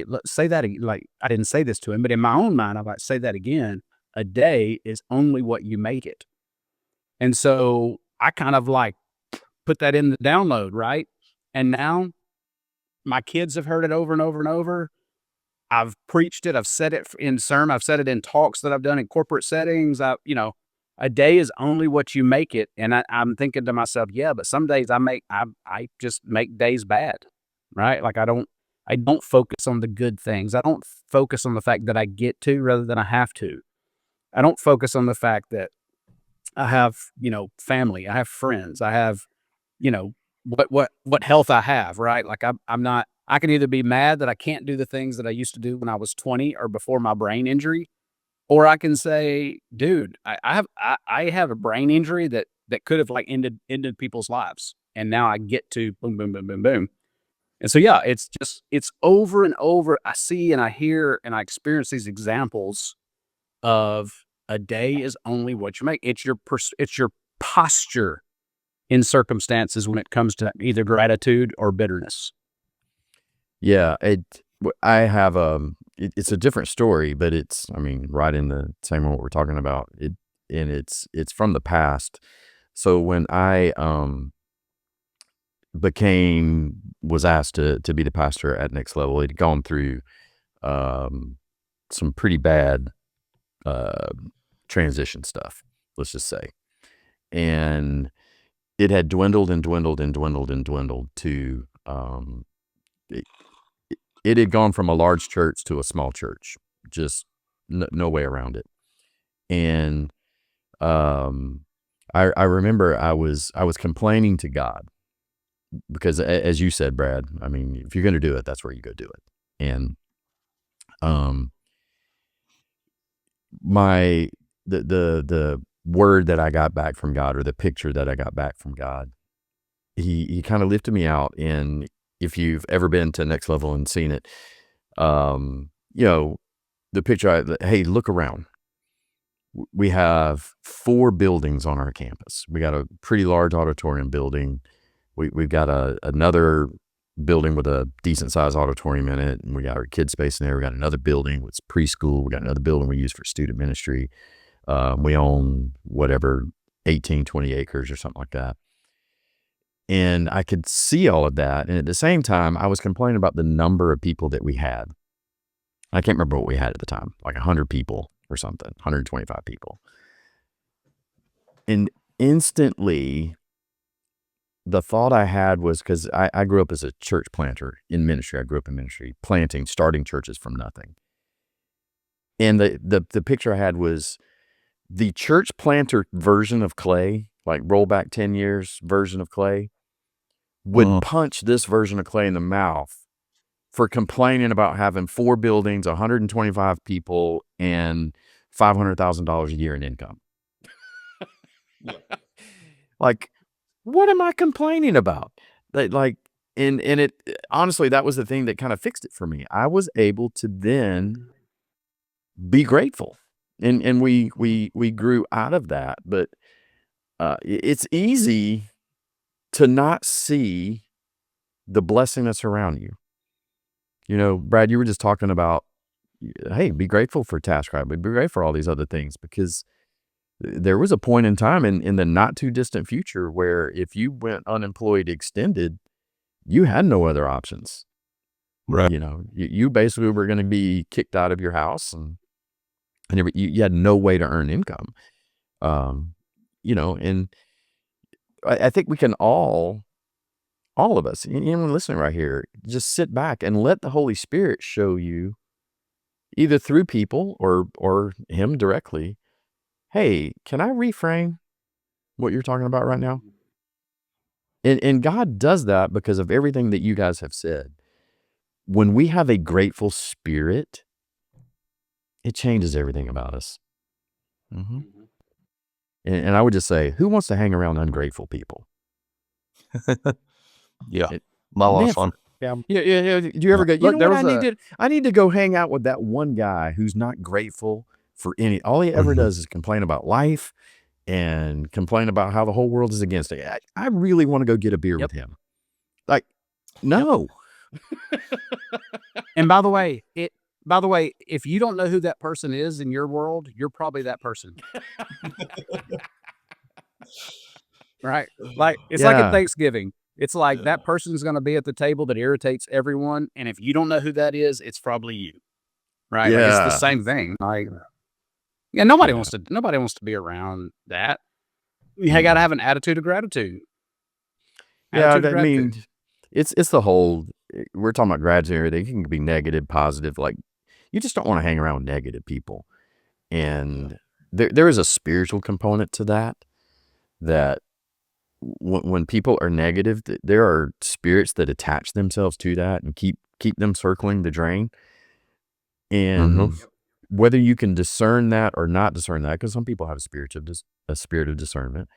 Let's say that. Like, I didn't say this to him, but in my own mind, I'm like, say that again. A day is only what you make it. And so I kind of like put that in the download, right? And now my kids have heard it over and over and over. I've preached it. I've said it in sermon. I've said it in talks that I've done in corporate settings. A day is only what you make it. And I'm thinking to myself, yeah, but some days I just make days bad, right? Like, I don't focus on the good things. I don't focus on the fact that I get to rather than I have to. I don't focus on the fact that I have, family, I have friends, I have, what health I have, right? Like, I can either be mad that I can't do the things that I used to do when I was 20 or before my brain injury, or I can say, dude, I have a brain injury that could have like ended people's lives. And now I get to boom, boom, boom, boom, boom. And so, yeah, it's over and over. I see and I hear and I experience these examples of a day is only what you make. It's your posture in circumstances when it comes to either gratitude or bitterness. Yeah, I have it's a different story, but it's, right in the same one what we're talking about. It's from the past. So when I was asked to be the pastor at Next Level, it had gone through some pretty bad transition stuff, let's just say. And it had dwindled and dwindled and dwindled and dwindled to it had gone from a large church to a small church, just no way around it. And I remember I was complaining to God because, as you said, Brad, if you're going to do it, that's where you go do it. And the word that I got back from God, or the picture that I got back from God, he kind of lifted me out. And if you've ever been to Next Level and seen it, you know, the picture, hey, look around. We have 4 buildings on our campus. We got a pretty large auditorium building. We've got another building with a decent sized auditorium in it, and we got our kids space in there. We got another building with preschool. We got another building we use for student ministry. We own whatever 18, 20 acres or something like that. And I could see all of that. And at the same time, I was complaining about the number of people that we had. I can't remember what we had at the time, like 100 people or something, 125 people. And instantly, the thought I had was, because I grew up as a church planter in ministry. I grew up in ministry, planting, starting churches from nothing. And the picture I had was the church planter version of Clay, like roll back 10 years version of Clay, would punch this version of Clay in the mouth for complaining about having 4 buildings, 125 people, and $500,000 a year in income. Like, what am I complaining about? Like, and it, honestly, that was the thing that kind of fixed it for me. I was able to then be grateful, and we grew out of that. But it's easy to not see the blessing that's around you. You know, Brad, you were just talking about, hey, be grateful for TaskRabbit, be grateful for all these other things, because there was a point in time in the not too distant future where if you went unemployed extended, you had no other options. Right. You know, you basically were going to be kicked out of your house, and you had no way to earn income. You know, and I think we can all of us, anyone listening right here, just sit back and let the Holy Spirit show you, either through people or him directly, hey, can I reframe what you're talking about right now? And God does that because of everything that you guys have said. When we have a grateful spirit, it changes everything about us. And I would just say, who wants to hang around ungrateful people? Yeah. Not a lot of fun. Yeah. Yeah. Do you ever go, Look, know what, I need to go hang out with that one guy who's not grateful for all he ever does is complain about life and complain about how the whole world is against it. I really want to go get a beer with him. Like, no. And by the way, if you don't know who that person is in your world, you're probably that person. Right? Like, it's like at Thanksgiving. It's like that person's going to be at the table that irritates everyone. And if you don't know who that is, it's probably you. Right? Like, it's the same thing. Like, yeah, nobody wants to be around that. You got to have an attitude of gratitude. I mean, it's the whole, we're talking about gratitude here. They can be negative, positive. Like, you just don't want to hang around with negative people. And there is a spiritual component to that when people are negative, there are spirits that attach themselves to that and keep them circling the drain. And whether you can discern that or not discern that, because some people have a spirit of discernment,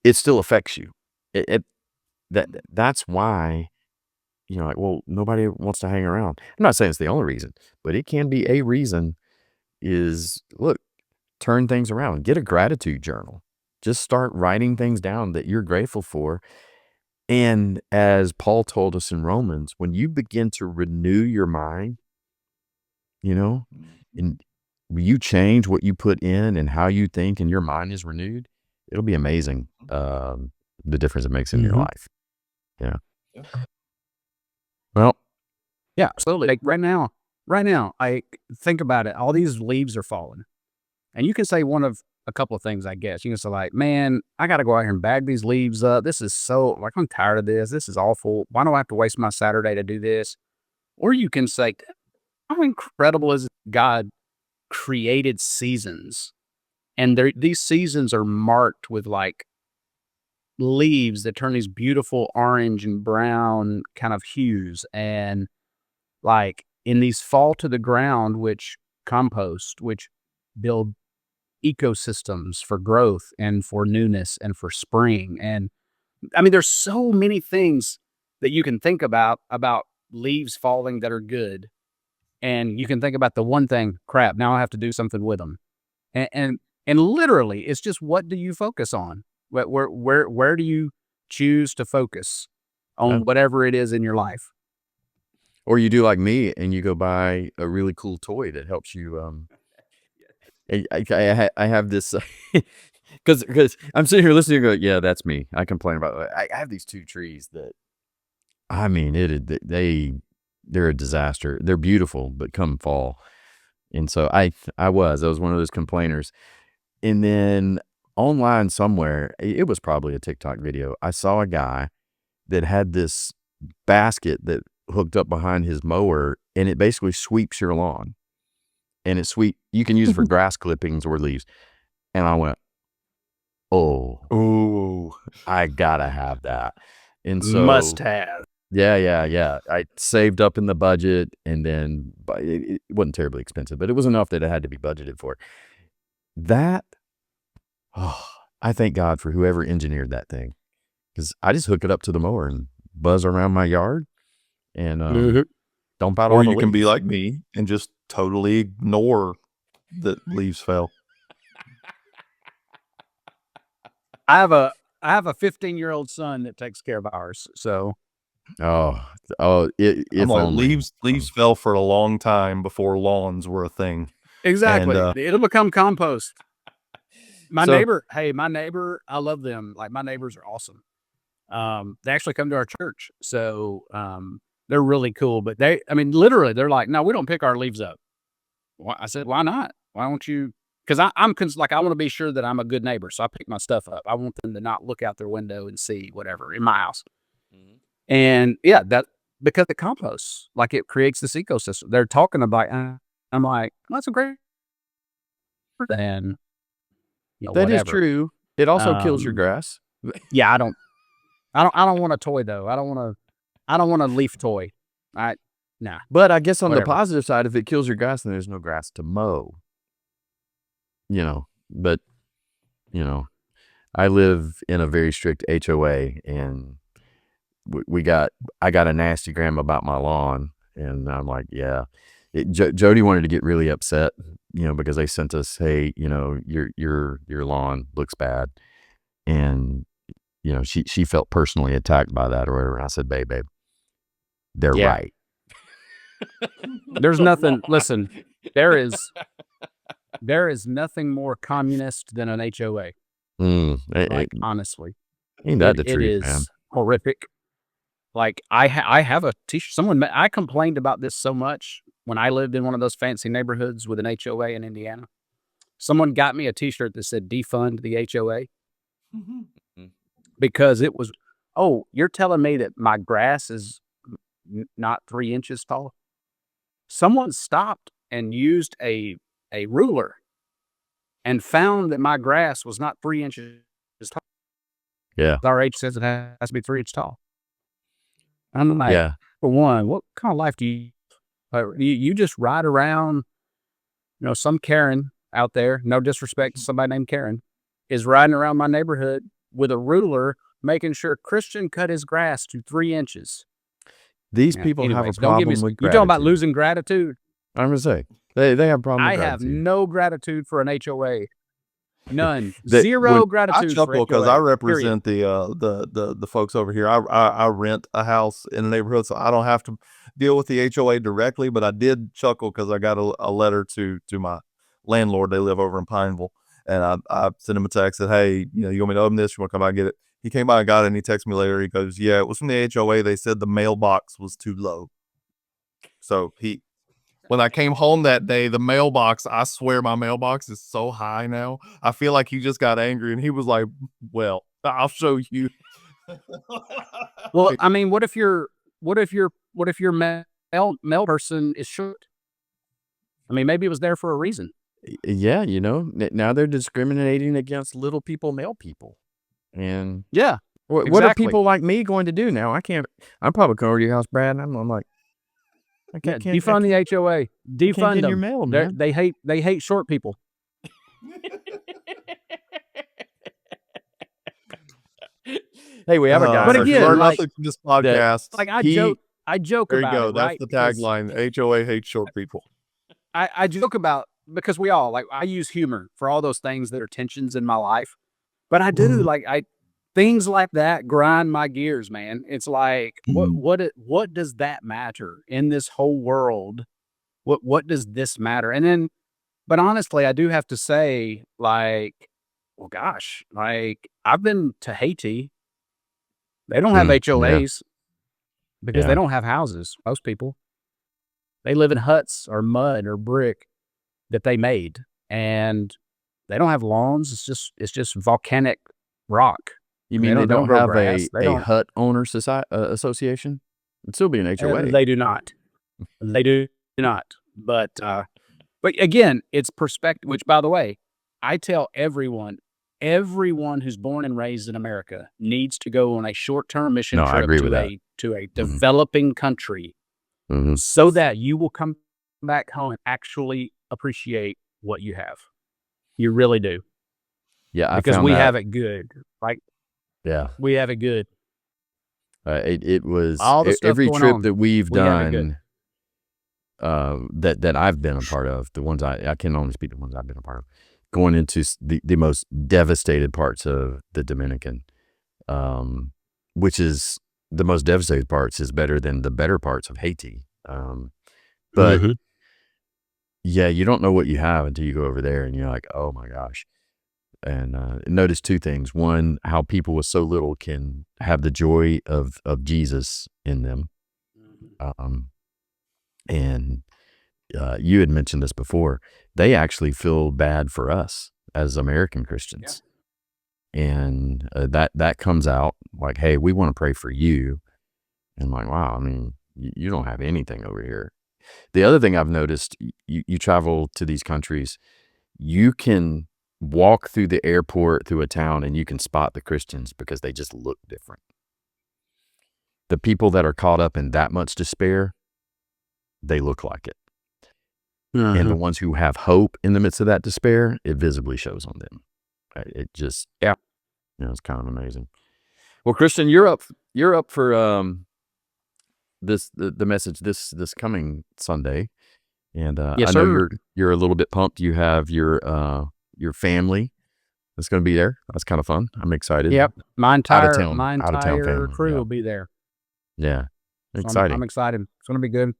it still affects you. That's why, like, well, nobody wants to hang around. I'm not saying it's the only reason, but it can be a reason. Is, look, turn things around. Get a gratitude journal. Just start writing things down that you're grateful for. And as Paul told us in Romans, when you begin to renew your mind, and you change what you put in and how you think, and your mind is renewed, it'll be amazing, the difference it makes in your life. Yeah. Well, yeah, absolutely. Like right now, I think about it. All these leaves are falling. And you can say one of a couple of things, I guess. You can say, like, man, I got to go out here and bag these leaves up. This is so, like, I'm tired of this. This is awful. Why do I have to waste my Saturday to do this? Or you can say, how incredible is God created seasons? And these seasons are marked with, like, leaves that turn these beautiful orange and brown kind of hues. And, like, in these fall to the ground, which compost, which build ecosystems for growth and for newness and for spring. And I mean, there's so many things that you can think about leaves falling that are good. And you can think about the one thing, crap, now I have to do something with them. And literally, it's just, what do you focus on? Where do you choose to focus on whatever it is in your life? Or you do like me and you go buy a really cool toy that helps you. I have this because I'm sitting here listening and go, yeah, that's me. I complain about it. I have these 2 trees that, I mean, they're a disaster. They're beautiful, but come fall. And so I was one of those complainers. And then online somewhere, it was probably a TikTok video, I saw a guy that had this basket that hooked up behind his mower, and it basically sweeps your lawn. And you can use it for grass clippings or leaves. And I went, oh, I gotta have that. And so must have. Yeah. I saved up in the budget, and then it wasn't terribly expensive, but it was enough that it had to be budgeted for. That, I thank God for whoever engineered that thing, because I just hook it up to the mower and buzz around my yard and dump out all the leaves. Or you can be like me and just totally ignore that leaves fell. I have a 15-year-old son that takes care of ours. So, if only. Leaves fell for a long time before lawns were a thing. Exactly, and, it'll become compost. My neighbor, I love them. Like, my neighbors are awesome. They actually come to our church, so they're really cool. But literally, they're like, no, we don't pick our leaves up. I said, why not? Why don't you? Because I want to be sure that I'm a good neighbor, so I pick my stuff up. I want them to not look out their window and see whatever in my house. Mm-hmm. And yeah, that because it composts, like, it creates this ecosystem. They're talking about. I'm like, that's a great. And that is true. It also kills your grass. Yeah, I don't want a toy though. I don't want a leaf toy. Nah. But I guess on the positive side, if it kills your grass, then there's no grass to mow. But I live in a very strict HOA, and I got a nasty gram about my lawn, and I'm like, yeah. Jody wanted to get really upset, because they sent us, hey, your lawn looks bad, and she felt personally attacked by that or whatever. And I said, babe, they're right. There's nothing. Listen, there is nothing more communist than an HOA. Honestly, ain't that the truth, it is man? Horrific. Like, I have a t-shirt. I complained about this so much when I lived in one of those fancy neighborhoods with an HOA in Indiana. Someone got me a t-shirt that said defund the HOA. Mm-hmm. Because it was, you're telling me that my grass is not 3 inches tall? Someone stopped and used a ruler and found that my grass was not 3 inches tall. Yeah. Our age says it has to be 3 inches tall. I'm like, for one, what kind of life do you just ride around, some Karen out there, no disrespect to somebody named Karen, is riding around my neighborhood with a ruler, making sure Christian cut his grass to 3 inches. These people have a problem with gratitude. You're talking about losing gratitude? I'm going to say, they have a problem with gratitude. I have no gratitude for an HOA. None. Zero gratitude. I chuckle because I represent the folks over here. I rent a house in a neighborhood, so I don't have to deal with the HOA directly, but I did chuckle because I got a letter to my landlord. They live over in Pineville. And I sent him a text, said, hey, you want me to open this? You want to come by and get it? He came by and got it, and he texted me later. He goes, yeah, it was from the HOA. They said the mailbox was too low. So when I came home that day, the mailbox, I swear my mailbox is so high now. I feel like he just got angry, and he was like, well, I'll show you. Well, what if your mail person is short? Maybe it was there for a reason. Yeah, now they're discriminating against little people, male people. And what are people like me going to do now? I'm probably going over to your house, Brad, and I'm like, I can't defund the HOA. Defund them. Your mail, man. They hate short people. Hey, we have a guy. But If you again, learn like- nothing from this podcast, Like I joke there you about go. it, That's right? the Because tagline. HOA hates short people. I joke about, because we all, like, I use humor for all those things that are tensions in my life. But I do, like, things like that grind my gears, man. It's like, what does that matter in this whole world? What does this matter? And then, but honestly, I do have to say, like, well, gosh, like, I've been to Haiti. They don't have HOAs because they don't have houses. Most people, they live in huts or mud or brick that they made, and they don't have lawns. It's just volcanic rock. You mean they don't grow have grass. They a don't. hut owner association? It'd still be an HOA. They do not. They do not. But again, it's perspective. Which, by the way, I tell everyone who's born and raised in America needs to go on a short-term mission No, I trip agree with that. to a developing country, Mhm. so that you will come back home and actually appreciate what you have. You really do. Yeah, Because found we that. have it good. Like, Yeah, we have it good. it was All the stuff every going trip on, that we've we have it good. done. That I've been a part of, the ones I can only speak the ones I've been a part of, going into the most devastated parts of the Dominican, which is the most devastated parts is better than the better parts of Haiti. But yeah, you don't know what you have until you go over there and you're like, oh my gosh. And notice two things. One, how people with so little can have the joy of Jesus in them. And you had mentioned this before. They actually feel bad for us as American Christians. And that comes out like, hey, we want to pray for you. And I'm like, wow, I mean, you don't have anything over here. The other thing I've noticed, you travel to these countries, you can walk through the airport, through a town, and you can spot the Christians because they just look different. The people that are caught up in that much despair, they look like it. And the ones who have hope in the midst of that despair, it visibly shows on them. It just, it's kind of amazing. Well, Christian, you're up for the message this coming Sunday, and Yes, I know sir. you're a little bit pumped. You have your family that's going to be there. That's kind of fun. I'm excited. Yep. My entire family, crew yeah. will be there. Yeah, So exciting. I'm excited. It's going to be good.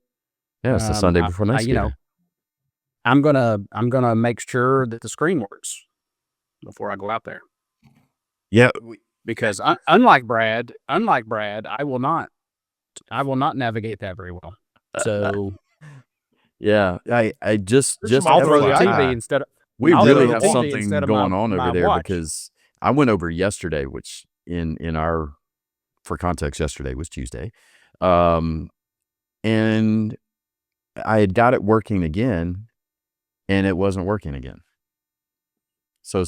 Yeah, it's the Sunday before Thanksgiving. I'm gonna make sure that the screen works before I go out there. Yeah, Because unlike Brad, I will not navigate that very well. So yeah, I just I'll throw the FYI, TV instead of. we I'll really throw have the TV something instead of going my- on my over there watch. because I went over yesterday, which in our, for context, yesterday was Tuesday, and I had got it working again, and it wasn't working again. So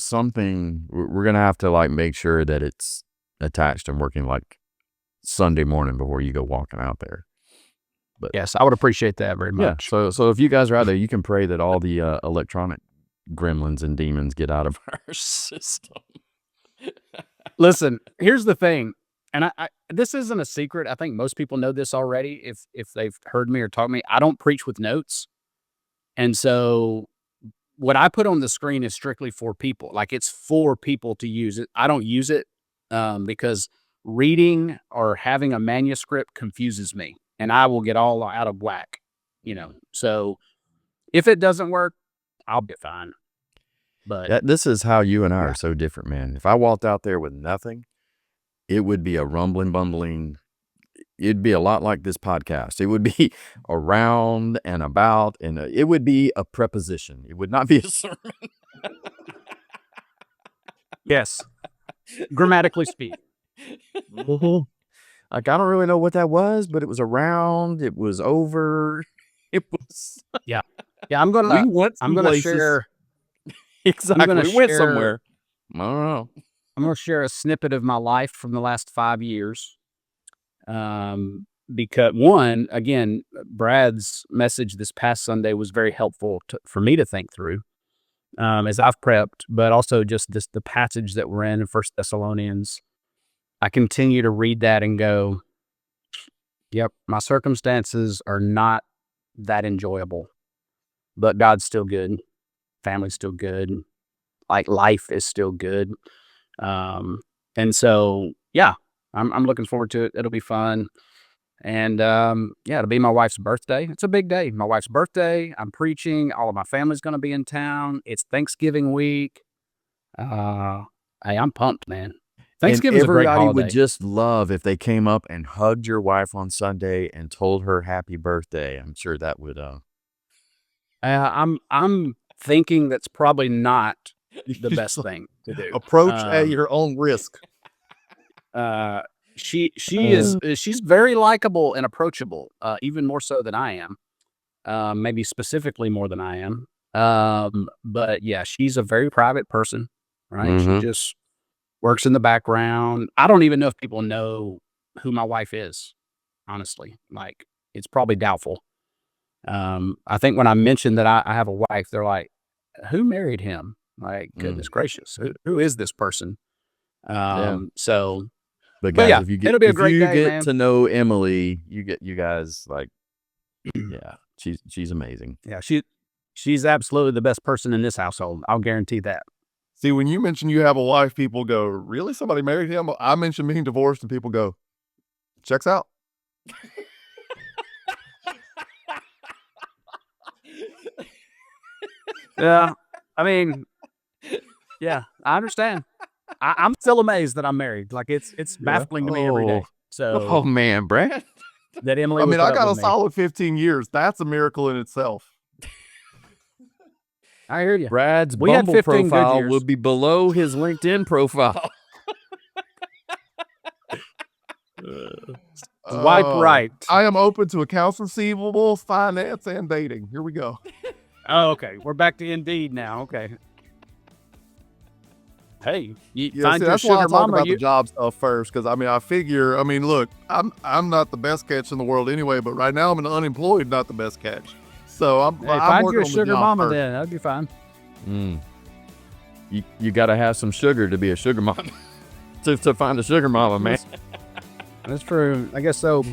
we're gonna have to like make sure that it's attached and working like Sunday morning before you go walking out there. But Yes, I would appreciate that very much. yeah, so if you guys are out there, you can pray that all the electronic gremlins and demons get out of our system. Listen, here's the thing, and I this isn't a secret. I think most people know this already if they've heard me or talked to me. I don't preach with notes. And so what I put on the screen is strictly for people. Like, it's for people to use it. I don't use it because reading or having a manuscript confuses me, and I will get all out of whack, So if it doesn't work, I'll be fine. But this is how you and I are so different, man. If I walked out there with nothing, it would be a rumbling, bumbling. It'd be a lot like this podcast. It would be around and about, and it would be a preposition. It would not be a sermon. yes, grammatically speaking. Like, I don't really know what that was, but it was around. It was over. It was. Yeah. I'm gonna share. Exactly. We went share- somewhere. I don't know. I'm going to share a snippet of my life from the last 5 years. Because one, again, Brad's message this past Sunday was very helpful for me to think through as I've prepped, but also just the passage that we're in 1 Thessalonians. I continue to read that and go, yep, my circumstances are not that enjoyable, but God's still good. Family's still good. Like life is still good. And so, yeah, I'm looking forward to it. It'll be fun. And it'll be my wife's birthday. It's a big day. My wife's birthday. I'm preaching. All of my family's going to be in town. It's Thanksgiving week. Hey, I'm pumped, man. Thanksgiving's a great holiday. Everybody would just love if they came up and hugged your wife on Sunday and told her happy birthday. I'm sure that would. I'm thinking that's probably not the best thing to do. Approach at your own risk. She's very likable and approachable, even more so than I am. Maybe specifically more than I am. But yeah, she's a very private person, right? Mm-hmm. She just works in the background. I don't even know if people know who my wife is, honestly. Like, it's probably doubtful. I think when I mentioned that I have a wife, they're like, who married him? Like, goodness gracious, who is this person? So, but guys, yeah, if you get, it'll be a great day, man. to know Emily, you guys like, yeah, she's amazing. Yeah, she's absolutely the best person in this household. I'll guarantee that. See, when you mention you have a wife, people go, really? Somebody married him? I mention being divorced and people go, checks out. Yeah, I mean, yeah, I understand. I'm still amazed that I'm married. Like, it's baffling to me every day. So, oh man, Brad, that Emily. I mean, I got a solid 15 years. That's a miracle in itself. I hear you. Brad's we had Bumble 15 profile would be below his LinkedIn profile. Swipe right. I am open to accounts receivable, finance, and dating. Here we go. Oh, okay. We're back to Indeed now. Okay. Hey, find your that's why I sugar talk mama. about the job stuff first, because I mean, look, I'm not the best catch in the world anyway, but right now I'm an unemployed, not the best catch. So I'm find working your on the sugar job mama first. then. That'd be fine. You got to have some sugar to be a sugar mama. to find a sugar mama, man. That's true. I guess so.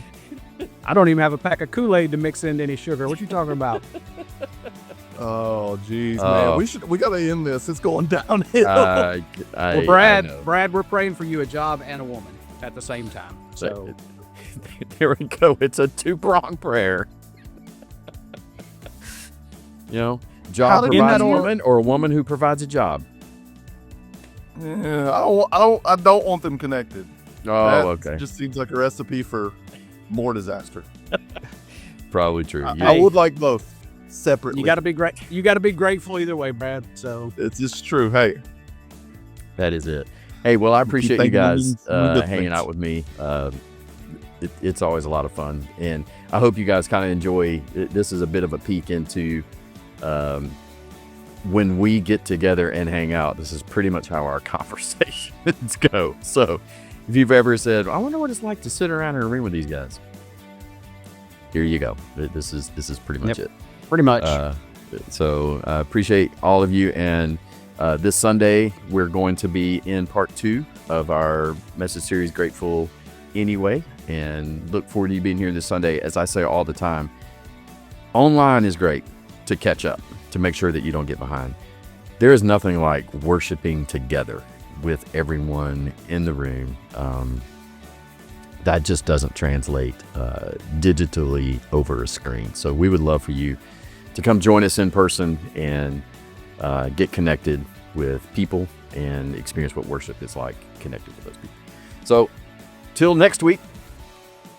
I don't even have a pack of Kool-Aid to mix into any sugar. What you talking about? Oh, geez, man. We got to end this. It's going downhill. Well, Brad, we're praying for you a job and a woman at the same time. So there we go. It's a two-pronged prayer. Job provides a woman, or a woman who provides a job. Yeah, I don't want them connected. Oh, okay. Just seems like a recipe for more disaster. Probably true. I would like both separately. You got to be great. You got to be grateful either way, Brad. So it's just true. Hey, that is it. Hey, well, I appreciate you guys hanging out with me. It's always a lot of fun, and I hope you guys kind of enjoy. This is a bit of a peek into when we get together and hang out. This is pretty much how our conversations go. So if you've ever said, I wonder what it's like to sit around in a room with these guys, here you go. This is pretty much it. Pretty much. So I appreciate all of you. And this Sunday, we're going to be in part 2 of our message series, Grateful Anyway. And look forward to you being here this Sunday. As I say all the time, online is great to catch up, to make sure that you don't get behind. There is nothing like worshiping together with everyone in the room. That just doesn't translate digitally over a screen. So we would love for you to come join us in person and get connected with people and experience what worship is like connected with those people. So till next week,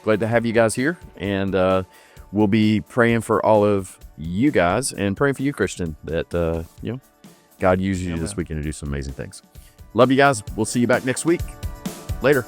glad to have you guys here. And we'll be praying for all of you guys and praying for you, Christian, that God uses you this weekend to do some amazing things. Love you guys. We'll see you back next week. Later.